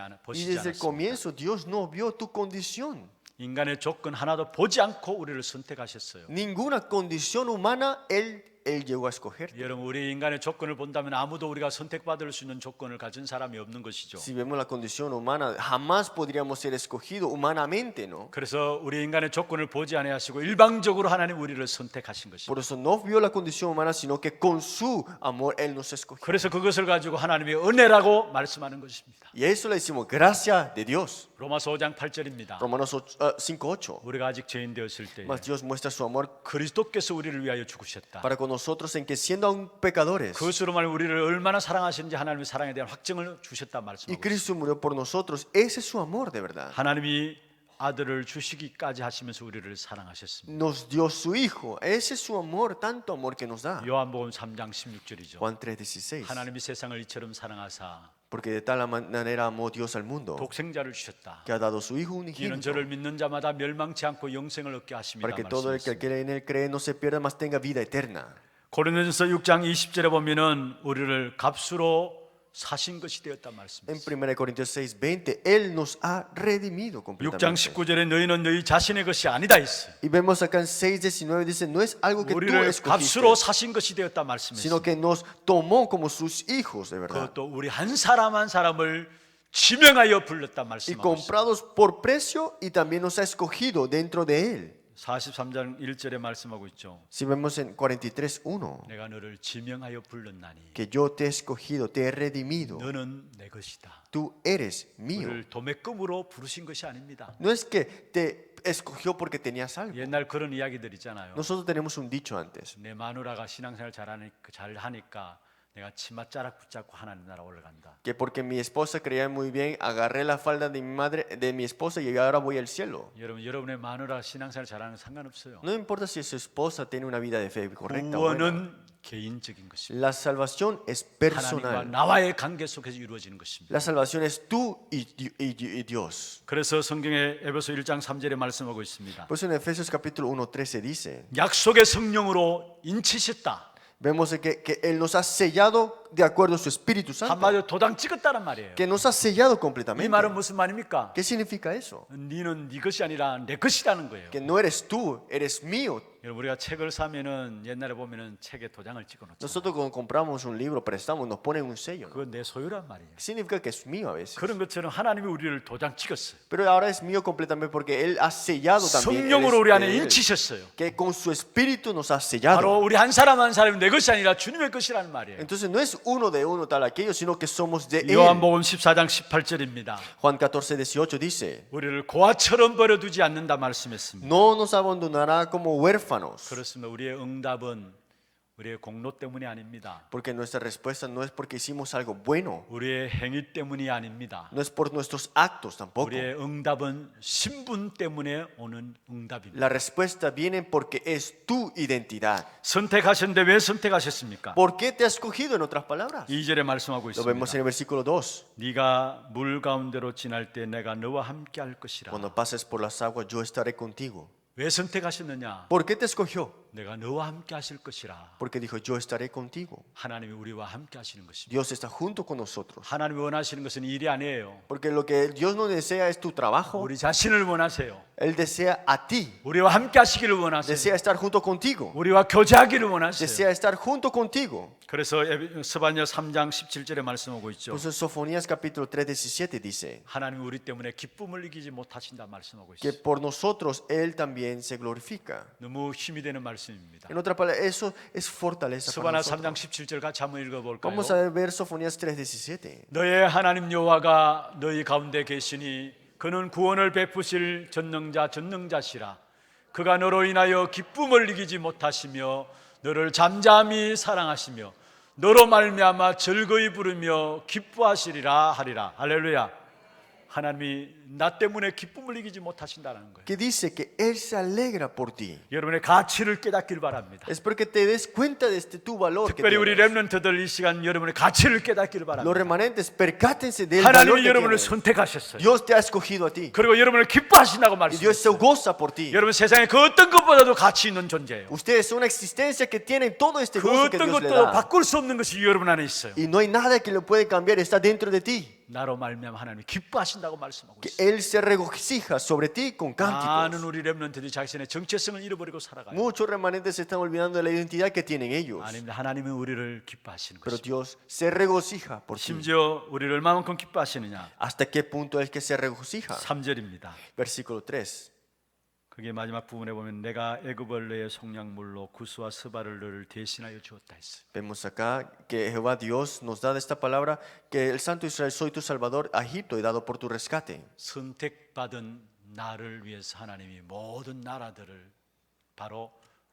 desde el 않았습니다. comienzo Dios no vio tu condición. 인간의 조건 하나도 보지 않고 우리를 선택하셨어요. Ninguna condición humana Él llegó a escoger. 여러분 우리 인간의 조건을 본다면 아무도 우리가 선택받을 수 있는 조건을 가진 사람이 없는 것이죠. Si vemos la condición humana, jamás podríamos ser escogidos humanamente, ¿no? 그래서 우리 인간의 조건을 보지 아니하시고 일방적으로 하나님 우리를 선택하신 것입니다. Por eso no vio la condición humana, sino que con su amor Él nos escogió. 그래서 그것을 가지고 하나님의 은혜라고 말씀하는 것입니다. Y a eso le decimos gracia de Dios. 로마서 5장 8절입니다. Romanos 5:8. 우리가 아직 죄인 되었을 때 Mas Dios muestra su amor 그리스도께서 우리를 위하여 죽으셨다. para con nosotros en que siendo aún pecadores, 그것으로 말 우리를 얼마나 사랑하시는지 하나님의 사랑에 대한 확증을 주셨다 y 말씀하고 있습니다. Cristo murió por nosotros, ese es su amor de verdad. 하나님이 아들을 주시기까지 하시면서 우리를 사랑하셨습니다. Nos dio su Hijo, ese es su amor, tanto amor que nos da. 요한복음 3장 16절이죠. Juan 3:16. 하나님이 세상을 이처럼 사랑하사 Porque de tal manera amó Dios al mundo, 독생자를 주셨다. que ha dado su Hijo 이는 unigénito, 저를 믿는 자마다 멸망치 않고 영생을 얻게 하심이라 para que todo el que 말씀했습니다. en Él cree no se pierda, mas tenga vida eterna. 고린도전서 6장 20절에 보면은 우리를 값으로 사신 것이 되었다 En 말씀했습니다. 1 Corintios 6:20, Él nos ha redimido 6장 completamente. 19절에 너희는 너희 자신의 것이 아니다 있어. Y vemos acá en 6:19 dice, no es algo que tú 우리를 escogiste, 값으로 사신 것이 되었다 sino 말씀했습니다. que nos tomó como sus hijos, de verdad. 그것도 우리 한 사람 한 사람을 지명하여 불렀다 Y 말씀하고 있습니다. comprados por precio y también nos ha escogido dentro de Él. 43장 1절에 말씀하고 있죠. Si vemos en 43:1, 내가 너를 지명하여 불렀나니 que yo te he escogido, te he redimido, 너는 내 것이다. tú eres mío. 우리를 도매금으로 부르신 것이 아닙니다. No es que te escogió porque tenías algo. 옛날 그런 이야기들 있잖아요. Nosotros tenemos un dicho antes, 내 마누라가 신앙생활 잘하니까 내가 치마 자락 붙잡고 하나님 나라 올라간다. que porque mi esposa creía muy bien, agarré la falda de mi madre, de mi esposa y ahora voy al cielo. 여러분의 마누라 신앙생활 잘하는 건 상관없어요. No importa si su esposa tiene una vida de fe correcta o buena. 구원은 개인적인 것입니다. La salvación es 하나님과 personal. 나와의 관계 속에서 이루어지는 것입니다. La salvación es tú y Dios. 그래서 성경에 에베소 1장 3절에 말씀하고 있습니다. Por eso en Efesios capítulo 1:13 dice, 약속의 성령으로 인치셨다. Vemos que Él nos ha sellado de acuerdo a su Espíritu Santo, 한마디로 도장 찍었다는 말이에요. que nos ha sellado 이 completamente. 말은 무슨 말입니까? ¿Qué significa eso? 너는 네 것이 아니라 내 것이라는 거예요. Que no eres tú, eres mío. 여러분, 우리가 책을 사면은 옛날에 보면은 책에 도장을 찍어놓죠. Nosotros cuando compramos un libro, prestamos, nos ponen un sello, ¿no? 그건 내 소유란 말이에요. Significa que es mío a veces. 그런 것처럼 하나님이 우리를 도장 찍었어요. Pero ahora es mío completamente porque Él ha sellado también. Él 성령으로 es 우리 안에 de Él, 인치셨어요. que con su Espíritu nos ha 바로 sellado. 우리 한 사람 한 사람이 내 것이 아니라 주님의 것이라는 말이에요. Entonces no es uno de uno tal aquello, sino que somos de Él. 요한복음 14장 18절입니다. Juan 14:18 dice, 우리를 고아처럼 버려두지 않는다 말씀했습니다. no nos abandonará como huérfanos. 그렇습니다. 우리의 응답은 우리의 공로 때문이 아닙니다. Porque nuestra respuesta no es porque hicimos algo bueno, 우리의 행위 때문이 아닙니다. no es por nuestros actos tampoco. 우리의 응답은 신분 때문에 오는 응답입니다. La respuesta viene porque es tu identidad. 선택하셨는데 왜 선택하셨습니까? ¿Por qué te has escogido, en otras palabras? 2절에 말씀하고 Lo vemos en 있습니다. el versículo 2. 네가 물 가운데로 지날 때 내가 너와 함께 할 것이라. Cuando pases por las aguas, yo estaré contigo. 왜 선택하셨느냐? ¿Por qué te escogió? 내가 너와 함께 하실 것이라. Porque dijo, yo estaré contigo. 하나님이 우리와 함께 하시는 것입니다. Dios está junto con nosotros. 하나님이 원하시는 것은 일이 아니에요. Porque lo que Dios no desea es tu trabajo. 우리 자신을 원하세요. Él desea a ti. 우리와 함께 하시기를 원하세요. Desea estar junto contigo. 우리와 교제하기를 원하세요. Desea estar junto contigo. 그래서 스바냐 3장 17절에 말씀하고 있죠. Por eso Sofonías capítulo 3:17 dice 하나님이 우리 때문에 기쁨을 이기지 못하신다 말씀하고 que 있어요. por nosotros Él también se glorifica. 너무 힘이 되는 말씀입니다. En otras palabras, eso es fortaleza para 스바냐 3장 nosotros. 17절 같이 한번 읽어볼까요? Vamos a ver Sofonías 3:17. 너의 하나님 여호와가 너희 가운데 계시니 그는 구원을 베푸실 전능자시라. 그가 너로 인하여 기쁨을 이기지 못하시며 너를 잠잠히 사랑하시며 너로 말미암아 즐거이 부르며 기뻐하시리라 하리라. 할렐루야. 하나님이 나 때문에 기쁨을 이기지 못하신다는 거예요. Que dice que Él se alegra por ti. 여러분의 가치를 깨닫기를 바랍니다. Es porque te des cuenta de tu valor. Que 특별히 우리 tienes. 렘넌트들 이 시간 여러분의 가치를 깨닫기를 Los 바랍니다. remanentes, percátense del valor 하나님이 que 여러분을 tienes. 선택하셨어요. Dios te ha escogido a ti. 그리고 여러분을 기뻐하신다고 Y Dios se 말씀하셨어요. goza por ti. 여러분 세상에 그 어떤 것보다도 가치 있는 존재예요. Ustedes son una existencia que tienen todo este 그 gozo que 어떤 Dios le 것도 da. 바꿀 수 없는 것이 여러분 안에 있어요. Y no hay nada que lo puede cambiar, está dentro de ti. 나로 말미암아 하나님이 기뻐하신다고 말씀하고 Que 있어요. Él se regocija sobre ti con 많은 cánticos. 우리 렘넌트들이 자신의 정체성을 잃어버리고 살아가요. Muchos remanentes se están olvidando de la identidad que tienen ellos. 아닙니다. 하나님은 우리를 기뻐하시는 Pero 것입니다. Dios se regocija por ti. 심지어 우리를 얼마만큼 기뻐하시느냐? ¿Hasta qué punto es que se regocija? 3절입니다. Versículo 3. 그게 마지막 부분에 보면 내가 애굽을 너의 속량물로 구스와 스바를 너를 대신하여 주었다 했어요. Vemos acá que Jehová Dios nos da de esta palabra que el Santo Israel, soy tu Salvador, a Egipto he dado por tu rescate. 선택받은 나를 위해서 하나님이 모든 나라들을 바로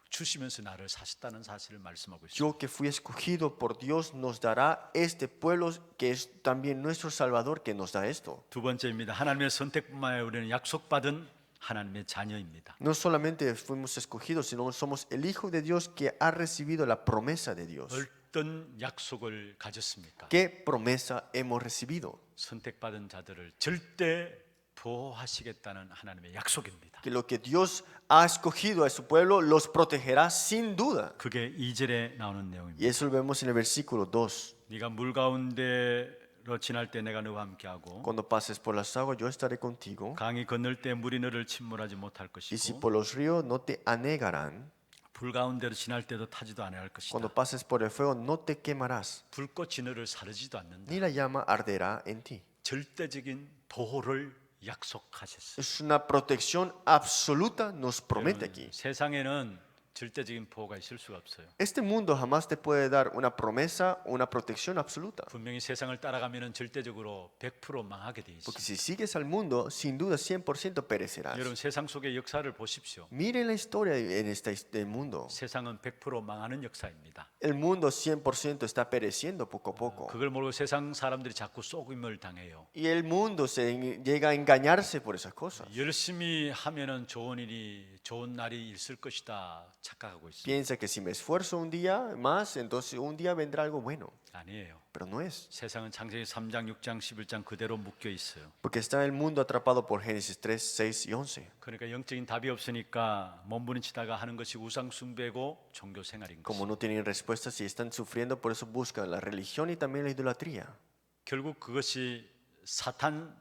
주시면서 나를 사셨다는 사실을 말씀하고 있습니다. Yo que fui escogido por Dios nos dará este pueblo que es también nuestro Salvador que nos da esto. 두 번째입니다. 하나님의 선택뿐만 아니라 우리는 약속받은 하나님의 자녀입니다. No solamente fuimos escogidos, sino somos el Hijo de Dios que ha recibido la promesa de Dios. 어떤 약속을 가졌습니까? ¿Qué promesa hemos recibido? 선택받은 자들을 절대 보호하시겠다는 하나님의 약속입니다. Que lo que Dios ha escogido a su pueblo los protegerá sin duda. 그게 2절에 나오는 Y 내용입니다. eso lo vemos en el versículo 2. 네가 물 가운데로 지날 때 내가 너와 함께하고 Cuando pases por las aguas, yo estaré contigo. 강이 건널 때 물이 너를 침몰하지 못할 Y si 것이고 por los ríos no te anegarán. 불 가운데로 지날 때도 타지도 아니할 것이다. Cuando pases por el fuego, no te quemarás. 불꽃이 너를 사르지도 않는다. Ni la llama arderá en ti. 절대적인 보호를 약속하셨어요. Es una protección absoluta, nos promete aquí. 세상에는 절대적인 보호가 있을 수가 없어요. Este mundo jamás te puede dar una promesa, una protección absoluta. 분명히 세상을 따라가면은 절대적으로 100% 망하게 돼 있어요. Porque si sigues al mundo, sin duda 100% perecerás. 여러분 세상 속의 역사를 보십시오. Miren la historia en este mundo. 세상은 100% 망하는 역사입니다. El mundo 100% está pereciendo poco a poco. 그걸 모르고 세상 사람들이 자꾸 속임을 당해요. Y el mundo llega a engañarse por esas cosas. 열심히 하면은 좋은 일이 좋은 날이 있을 것이다. 착각하고 있습니다. Piensa que si me esfuerzo un día más, entonces un día vendrá algo bueno. 아니에요. Pero no es. 세상은 창세기 3장, 6장, 11장 그대로 묶여 있어요. Porque está el mundo atrapado por Génesis 3, 6 y 11. 그러니까 영적인 답이 없으니까 몸부림치다가 하는 것이 우상 숭배고 종교 생활인 Como 것이죠. no tienen respuestas y están sufriendo, por eso buscan la religión y también la idolatría. 결국 그것이 사탄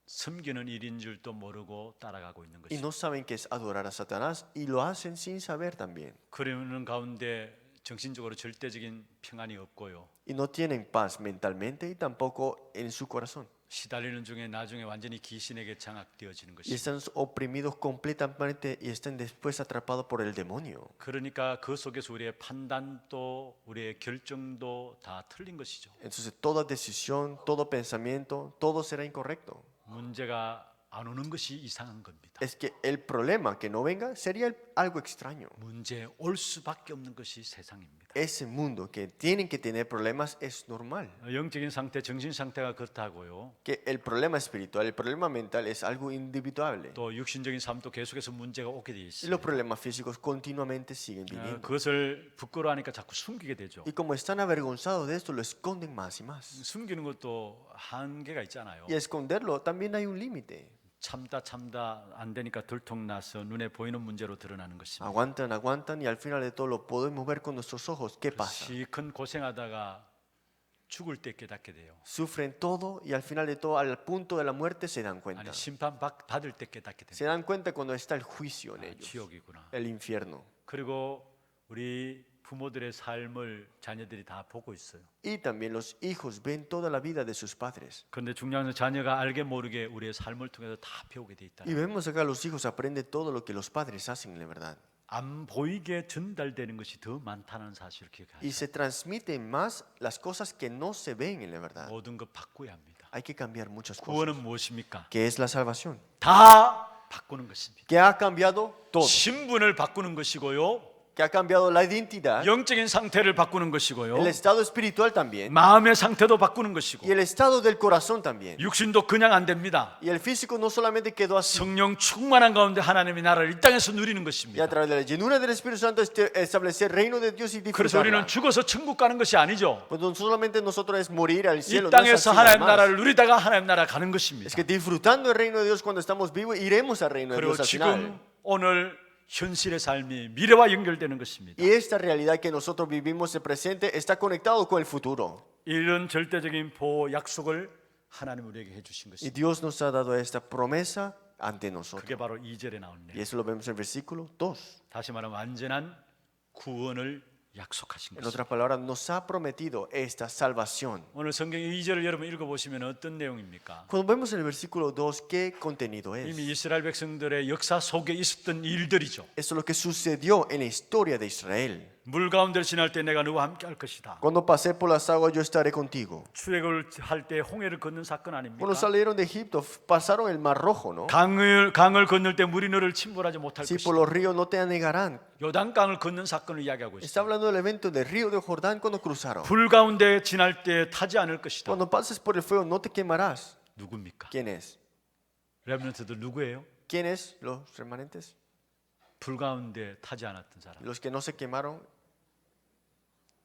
섬기는 일인 줄도 모르고 따라가고 있는 Y 것이죠. no saben que es adorar a Satanás y lo hacen sin saber también. 그러는 가운데 정신적으로 절대적인 평안이 없고요. Y no tienen paz mentalmente y tampoco en su corazón. 시달리는 중에 나중에 완전히 귀신에게 장악되어지는 Y 것이죠. están oprimidos completamente y están después atrapados por el demonio. 그러니까 그 속에서 우리의 판단도 우리의 결정도 다 틀린 것이죠. Entonces toda decisión, todo pensamiento, todo será incorrecto. 문제가 안 오는 것이 이상한 겁니다. Es que el problema que no venga sería algo extraño. 문제 올 수밖에 없는 것이 세상입니다. Ese mundo que tienen que tener problemas es normal. 영적인 상태, 정신 상태가 그렇다고요. Que el problema espiritual, el problema mental es algo individuable. 또 육신적인 삶도 계속해서 문제가 오게 돼 Y 있어요. los problemas físicos continuamente siguen viniendo. 그것을 부끄러워하니까 자꾸 숨기게 되죠. Y como están avergonzados de esto, lo esconden más y más. 숨기는 것도 한계가 있잖아요. Y esconderlo también hay un límite. 참다 안 되니까 들통나서 눈에 보이는 문제로 드러나는 것입니다. Aguantan, aguantan y al final de todo lo podemos ver con nuestros ojos. ¿Qué pasa? 시큰 고생하다가 죽을 때 깨닫게 돼요. Sufren todo y al final de todo, al punto de la muerte, se dan cuenta. 아니 심판 받을 때 깨닫게 Se 됩니다. dan cuenta cuando está el juicio en ellos, 지옥이구나. el infierno. 그리고 우리 부모들의 삶을 자녀들이 다 보고 있어요. Y también los hijos ven toda la vida de sus padres. 그런데 중요한 건 자녀가 알게 모르게 우리의 삶을 통해서 다 배우게 돼 있다. Y vemos acá los hijos aprenden todo lo que los padres hacen, la verdad. 안 보이게 전달되는 것이 더 많다는 사실을 Y 기억하세요. se transmiten más las cosas que no se ven en la verdad. 모든 것 바꿔야 합니다. Hay que cambiar muchas cosas. 구원은 무엇입니까? ¿Qué es la salvación? 다 바꾸는 것입니다. ¿Qué ha cambiado? Todo. 신분을 바꾸는 것이고요. Que ha cambiado la identidad, 영적인 상태를 바꾸는 것이고요. el estado espiritual también 마음의 상태도 바꾸는 것이고 y el estado del corazón también. 육신도 그냥 안 됩니다. Y el físico no solamente quedó así. 성령 충만한 가운데 하나님의 나라를 이 땅에서 누리는 Y a 것입니다. través de la llenura del Espíritu Santo establecer el reino de Dios y 그래서 우리는 disfrutarla. 죽어서 천국 가는 것이 아니죠. Pues no solamente nosotros es morir al 이 cielo, no es 땅에서 así 하나님 nada más. 나라를 누리다가 하나님 나라 가는 것입니다. Es que disfrutando el reino de Dios cuando estamos vivos, iremos al reino de 그리고 Dios al final. 지금 오늘 현실의 삶이 미래와 연결되는 것입니다. Y esta realidad que nosotros vivimos el presente está conectado con el futuro. 이런 절대적인 보호 약속을 하나님 우리에게 해주신 Y 것입니다. Dios nos ha dado esta promesa ante nosotros. 그게 바로 2절에 나오는 Y 내용. eso lo vemos en el versículo 2. 다시 말하면 완전한 구원을 약속하신 En 것입니다. otras palabras, nos ha prometido esta salvación. 오늘 성경 2절을 여러분 읽어보시면 어떤 내용입니까? Cuando vemos en el versículo 2, ¿qué contenido es? 이미 이스라엘 백성들의 역사 속에 있었던 일들이죠. Eso es lo que sucedió en la historia de Israel. 물 가운데를 지날 때 내가 너와 함께 할 것이다. Cuando pasé por las aguas, yo estaré contigo. 출애굽을 할 때 홍해를 건넌 사건 아닙니까? Cuando salieron de Egipto, pasaron el Mar Rojo, ¿no? 강을 건널 때 물이 너를 침몰하지 못할 Si por 것이다. los ríos no te anegarán. 요단강을 건넌 사건을 이야기하고 Está 있습니다. hablando del evento del río de Jordán cuando cruzaron. 불 가운데 지날 때 타지 않을 것이다. Cuando pases por el fuego, no te quemarás. 누굽니까? ¿Quién es? 레브넌트들 누구예요? ¿Quién es? Los remanentes. 불 가운데 타지 않았던 사람. Los que no se quemaron,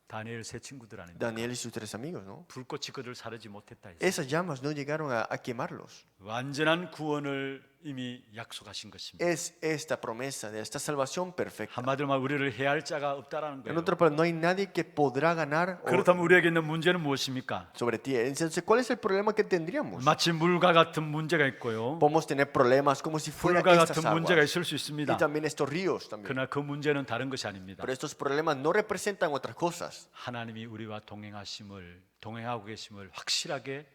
다니엘 세 친구들 아닙니까? Daniel y sus 3 amigos, ¿no? 불꽃이 그들 사르지 못했다 했어요. Esas llamas no llegaron a quemarlos. 완전한 구원을 이미 약속하신 것입니다. Es esta promesa de esta salvación perfecta. 한마디로 말 우리를 해할 자가 없다라는 En 거예요. otras palabras, no hay nadie que podrá ganar 그렇다면 우리에게 있는 문제는 무엇입니까? sobre ti. Entonces, ¿cuál es el problema que tendríamos? 마치 물과 같은 문제가 있고요. Podemos tener problemas como si fueran 불과 estas 같은 문제가 aguas. 있을 수 Y 있습니다. también estos ríos también. 그러나 그 문제는 다른 것이 아닙니다. Pero estos problemas no representan otras cosas. 하나님이 우리와 동행하고 계심을 확실하게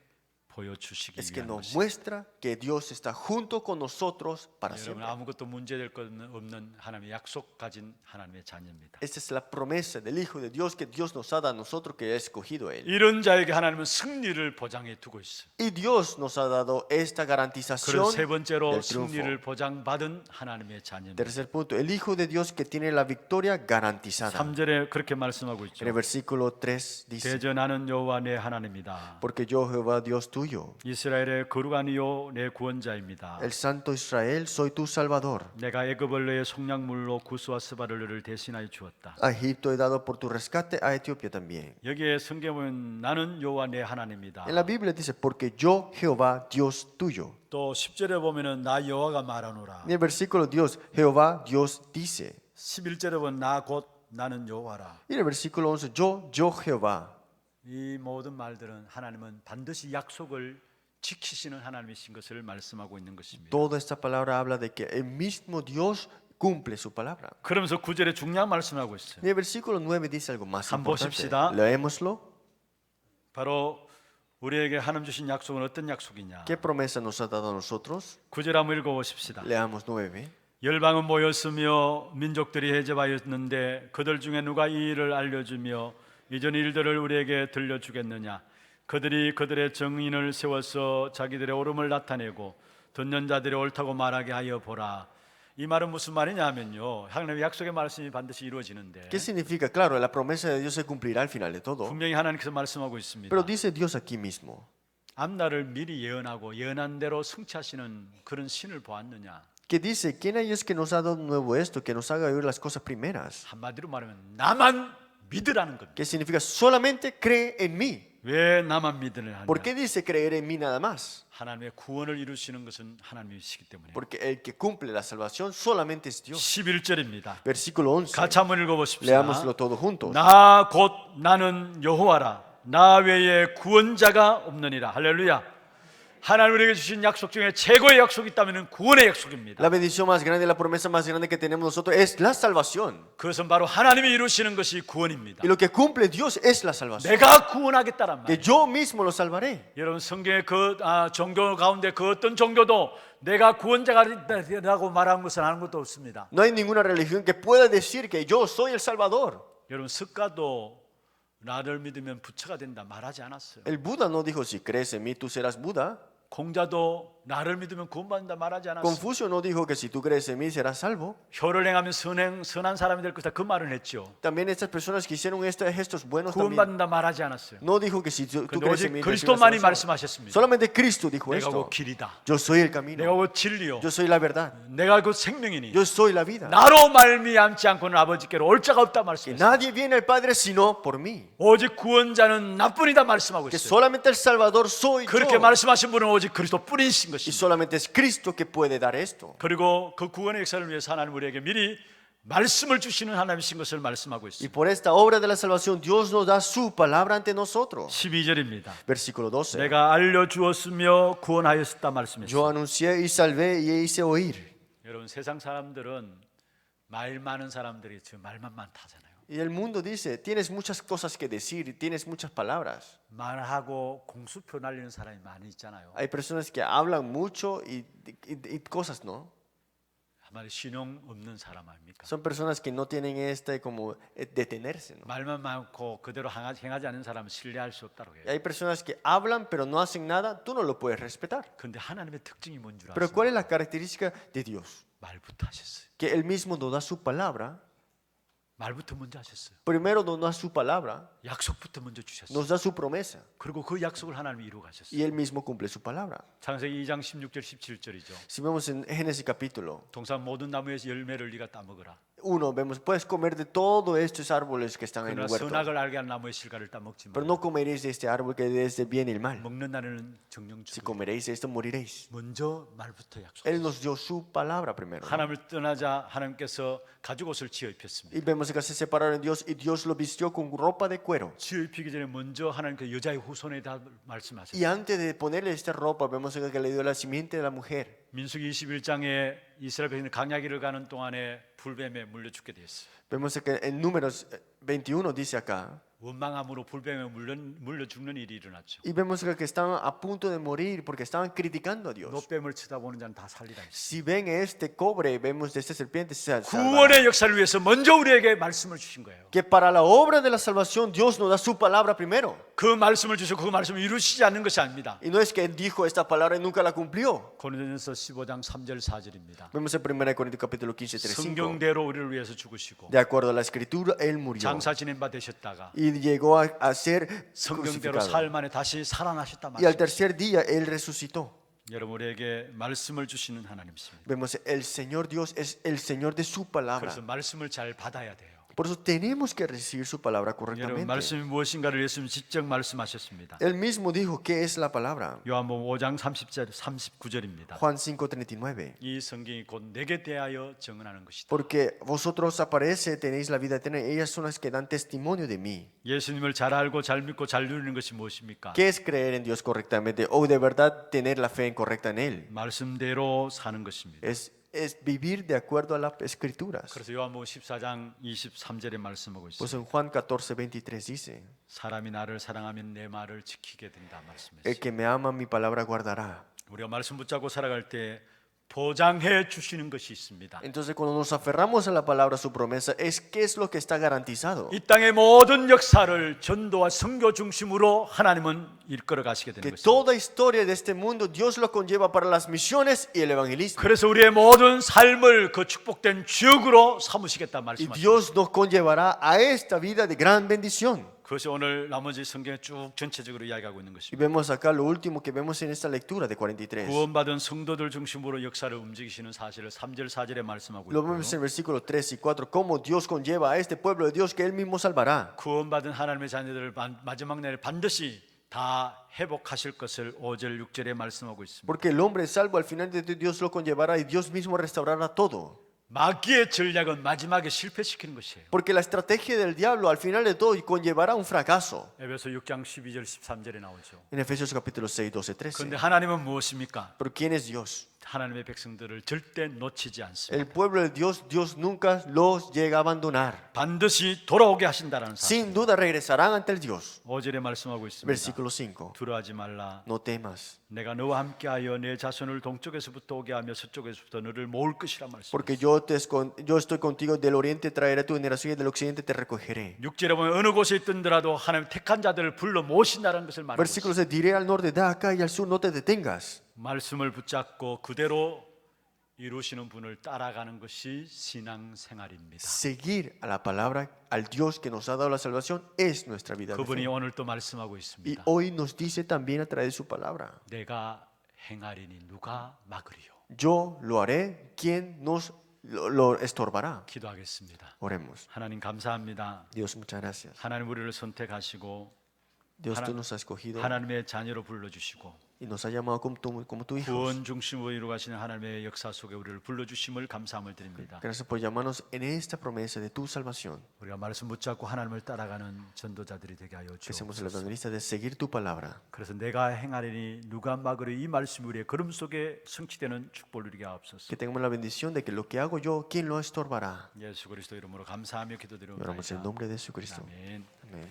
보여주시기 Es que 위한 nos 것입니다. muestra que Dios está junto con nosotros para 여러분 siempre. 아무것도 문제될 것 없는 하나님의 약속 가진 하나님의 자녀입니다. Esta es la promesa del Hijo de Dios que Dios nos ha dado a nosotros que ha escogido a Él. 이런 자에게 하나님은 승리를 보장해 두고 있어요. Y Dios nos ha dado esta 그래서 garantización 세 번째로 del triunfo. 승리를 보장받은 하나님의 자녀입니다. Tercer punto, el Hijo de Dios que tiene la victoria garantizada. 3절에 그렇게 말씀하고 있죠. En el versículo 3 dice, 대저 나는 여호와 내 하나님이다. porque yo Jehová Dios tuyo tuyo. 이스라엘의 거룩한 이요 내 구원자입니다. El Santo Israel, soy tu Salvador. 내가 애굽을 너의 속량물로 구스와 스바를 너를 대신하여 주었다. A Egipto he dado por tu rescate, a Etiopía también. 여기에 성경에 보면 나는 여호와 내 하나님이다. En la Biblia dice, porque yo, Jehová, Dios tuyo. 또 10절에 보면은 나 여호와가 말하노라. En el versículo Dios, Jehová, Dios dice. 11절에 보면 나 곧 나는 여호와라. Y en el versículo 11, yo, Jehová. 이 모든 말들은 하나님은 반드시 약속을 지키시는 하나님이신 것을 말씀하고 있는 것입니다. Toda esta palabra habla de que el mismo Dios cumple su palabra. 그러면서 9절에 중요한 말씀을 하고 있어요. En el versículo 9 dice algo más 한번 importante. 보십시다. Leémoslo. 바로 우리에게 하나님 주신 약속은 어떤 약속이냐? ¿Qué promesa nos ha dado a nosotros? 9절 한번 읽어보십시다. Leamos 9. 열방은 모였으며 민족들이 해제하였는데 그들 중에 누가 이 일을 알려주며 이전 일들을 우리에게 들려주겠느냐? 그들이 그들의 정인을 세워서 자기들의 옳음을 나타내고 듣는 자들이 옳다고 말하게 하여 보라. 이 말은 무슨 말이냐 하면요, 하나님의 약속의 말씀이 반드시 이루어지는데 ¿Qué significa? Claro, la promesa de Dios se cumplirá al final de todo. 분명히 하나님께서 말씀하고 있습니다. Pero dice Dios aquí mismo. 앞날을 미리 예언하고 예언한 대로 성취하시는 그런 신을 보았느냐? Que dice, ¿quién hay es que nos ha dado nuevo esto, que nos haga oír las cosas primeras? 한마디로 말하면 나만 믿으라는 겁니다. Que significa, solamente cree en mí. 왜 나만 믿으려 하냐? ¿Por qué dice creer en mí nada más? 하나님의 구원을 이루시는 것은 하나님이시기 때문에. Porque el que cumple la salvación solamente es Dios. 11절입니다. Versículo 11. 같이 한번 읽어보십시오. Leámoslo todos juntos. 나 곧 나는 여호와라. 나 외에 구원자가 없느니라. 할렐루야. 하나님 우리에게 주신 약속 중에 최고의 약속이 있다면 구원의 약속입니다. La bendición más grande, la promesa más grande que tenemos nosotros es la salvación. 그것은 바로 하나님이 이루시는 것이 구원입니다. Y lo que cumple Dios es la salvación. 내가 구원하겠다란 Que 말이에요. yo mismo lo salvaré. 여러분 성경의 그 종교 가운데 그 어떤 종교도 내가 구원자라고 말하는 것은 아는 것도 없습니다. No hay ninguna religión que pueda decir que yo soy el Salvador. 여러분 석가도 나를 믿으면 부처가 된다 말하지 않았어요. El Buda no dijo, si crees en mí, tú serás Buda. 공자도 나를 믿으면 구원받는다 말하지 않았어요. Confucio no dijo que si tú crees en mí, serás salvo. 효를 행하면 선한 사람이 될 것이다 그 말은 했죠. También estas personas que hicieron gestos buenos también. 구원받는다 말하지 않았어요. No dijo que si tú 근데 crees en 오직 mí, 그리스도만이 recibirás salvación. 말씀하셨습니다. Solamente Cristo dijo 내가 곧 esto. 길이다. Yo soy el 내가 camino. 곧 진리요. Yo soy la verdad. 내가 곧 생명이니. Yo soy la vida. 나로 말미암지 않고는 아버지께로 올 자가 없다 Que 말씀했어요. nadie viene al Padre sino por mí. 오직 구원자는 나뿐이다 말씀하고 Que 있어요. solamente el Salvador soy 그렇게 yo. 말씀하신 분은 오직 그리스도뿐이신 Y 것입니다. solamente es Cristo que puede dar esto. 그리고 그 구원의 역사를 위해서 하나님 우리에게 미리 말씀을 주시는 하나님이신 것을 말씀하고 Y 있습니다. por esta obra de la salvación, Dios nos da su palabra ante nosotros. 12절입니다. Versículo 12. 내가 알려주었으며 구원하였다 말씀했어요. Yo anuncié y salvé y hice oír. 여러분 세상 사람들은 말 많은 사람들이 지금 말만 많다잖아요. Y el mundo dice, tienes muchas cosas que decir y tienes muchas palabras. 말하고 공수표 날리는 사람이 많이 있잖아요. Hay personas que hablan mucho y cosas, ¿no? 한마디 신용 없는 사람 아닙니까? Son personas que no tienen como detenerse, ¿no? 말만 많고 그대로 행하지 않는 사람은 신뢰할 수 없다고 Y 해요. hay personas que hablan pero no hacen nada, tú no lo puedes respetar. 그런데 하나님의 특징이 뭔 줄 Pero 아세요? ¿cuál es la característica de Dios? 말부터 하셨어요. Que Él mismo nos da su palabra. 말부터 먼저 하셨어요. Primero nos da su palabra, 약속부터 먼저 주셨어요. nos da su promesa. 그리고 그 약속을 하나님이 이루어 가셨어요. Y Él mismo cumple su palabra. 창세기 2장 16절 17절이죠. Si vemos en Génesis capítulo 동산 모든 나무에서 열매를 네가 따먹으라. 1, vemos, puedes comer de todos estos árboles que están en el 그러나 huerto. 선악을 알게 한 나무의 실과를 따먹지 Pero 마라. no comeréis de este árbol que es del bien y el mal. 먹는 날에는 정령 Si 죽으리라. comeréis de esto, moriréis. 먼저 말부터 약속. Él nos dio su palabra primero. 하나님을 떠나자 하나님께서 가죽 옷을 지어 입혔습니다. Y vemos que se separaron de Dios y Dios lo vistió con ropa de cuero. 지어 입히기 전에 먼저 하나님께서 여자의 후손에 다 말씀하셨어요. Y antes de ponerle esta ropa, vemos que le dio la simiente de la mujer. 민수기 21장에 이스라엘 백성이 광야길을 가는 동안에 불뱀에 물려 죽게 되었어요. Vemos que en Números 21 dice acá. 원망함으로 불뱀에 물려 죽는 일이 일어났죠. Y vemos que estaban a punto de morir porque estaban criticando a Dios. 노뱀을 쳐다보는 자는 다 살리라 했어요. Si ven este cobre, vemos de esta serpiente, se salvará. 구원의 역사를 위해서 먼저 우리에게 말씀을 주신 거예요. Que para la obra de la salvación Dios nos da su palabra primero. 그 말씀을 주시고 그 말씀을 이루시지 않는 것이 아닙니다. Y no es que Él dijo esta palabra y nunca la cumplió. 고린도전서 15장 3절 4절입니다. Vemos en 1 Corintios capítulo 15, 3, 5. 성경대로 우리를 위해서 죽으시고 De acuerdo a la escritura, Él murió. 장사 지낸 바 되셨다가 Y y llegó a ser 성경대로 crucificado. 사흘 만에 다시 살아나셨다 Y al 말씀. tercer día Él resucitó. 여러분 우리에게 말씀을 주시는 하나님이십니다. Vemos, el Señor Dios es el Señor de su palabra. 그래서 말씀을 잘 받아야 돼요. Por eso tenemos que recibir su palabra 여러분 correctamente. 말씀이 무엇인가를 예수님 직접 말씀하셨습니다. Él mismo dijo qué es la palabra. 요한복음 5장 30절 39절입니다. Juan 5:39. 이 성경이 곧 내게 대하여 증언하는 것이다. Porque vosotros aparece, tenéis la vida eterna, ellas son las que dan testimonio de mí. 예수님을 잘 알고 잘 믿고 잘 누리는 것이 무엇입니까? ¿Qué es creer en Dios correctamente o de verdad tener la fe correcta en Él? 말씀대로 사는 것입니다. Es vivir de acuerdo a las escrituras. 그래서 요한복음 14장 23절에 말씀하고 있습니다. Pues en Juan 14:23 dice, 사람이 나를 사랑하면 내 말을 지키게 된다 말씀했어요. el que me ama mi palabra guardará. 우리가 말씀 붙잡고 살아갈 때 보장해 주시는 것이 있습니다. Entonces cuando nos aferramos a la palabra, su promesa, ¿qué es lo que está garantizado? 이 땅의 모든 역사를 전도와 선교 중심으로 하나님은 이끌어 가시게 되는 Que 것입니다. toda historia de este mundo Dios lo conlleva para las misiones y el evangelismo. 그래서 우리의 모든 삶을 그 축복된 주역으로 삼으시겠다 Y 말씀하셨습니다. Dios nos conllevará a esta vida de gran bendición. 그것이 오늘 나머지 성경에 쭉 전체적으로 이야기하고 있는 Y 것입니다. vemos acá lo último que vemos en esta lectura de 43. 구원받은 성도들 중심으로 역사를 움직이시는 사실을 3절 4절에 말씀하고 Lo 있고요. vemos en versículos 3 y 4, cómo Dios conlleva a este pueblo de Dios que Él mismo salvará. 구원받은 하나님의 자녀들을 마지막 날에 반드시 다 회복하실 것을 5절 6절에 말씀하고 있습니다. Porque el hombre salvo al final de Dios lo conllevará y Dios mismo restaurará todo. 마귀의 전략은 마지막에 실패시키는 것이에요. Porque la estrategia del diablo al final de todo conllevará un fracaso. 에베소 6장 12절 13절에 나오죠. En Efesios capítulo 6, 12, 그런데 13. 하나님은 무엇입니까? Pero ¿quién es Dios? 하나님의 백성들을 절대 놓치지 않습니다. El pueblo de Dios, Dios nunca los llega a abandonar. 반드시 돌아오게 하신다라는 사실. Sin duda regresarán ante el Dios. 5절에 말씀하고 있습니다. Versículo 5. 두려워하지 말라. No temas, 내가 너와 함께하여 내 자손을 동쪽에서부터 오게 하며 서쪽에서부터 너를 모을 것이라 말씀. porque yo estoy contigo, del oriente traeré tu generación y del occidente te recogeré. 6절에 보면 어느 곳에 있든더라도 하나님 택한 자들을 불러 모신다는 것을 말하고 Versículo 있습니다. 6, diré al norte, da acá y al sur, no te detengas. 말씀을 붙잡고 그대로 이루시는 분을 따라가는 것이 신앙 생활입니다. Seguir a la palabra, al Dios que nos ha dado la salvación, es nuestra vida de 그분이 fe. 오늘 또 말씀하고 Y 있습니다. hoy nos dice también a través de su palabra, 내가 행하리니 누가 막으리요. yo lo haré, ¿quién nos lo estorbará? 기도하겠습니다. Oremos. 하나님 감사합니다. Dios, muchas gracias. 하나님 우리를 선택하시고 Dios, tú nos has escogido 하나님의 자녀로 불러주시고 y nos has llamado como tu hijo. 구원 중심으로 이루어가시는 하나님의 역사 속에 우리를 불러주심을 감사함을 드립니다. Gracias por llamarnos en esta promesa de tu salvación. 우리가 말씀 붙잡고 하나님을 따라가는 전도자들이 되게 하여 Que seamos el 주옵소서. evangelista de seguir tu palabra. 그래서 내가 행하리니 누가 막으리 이 말씀이 우리의 걸음 속에 성취되는 축복을 누리게 하옵소서. Que tengamos la bendición de que lo que hago yo, ¿quién lo estorbará? 예수 그리스도 이름으로 감사하며 Oramos en 기도드립니다. nombre de Jesucristo. 아멘. Amén.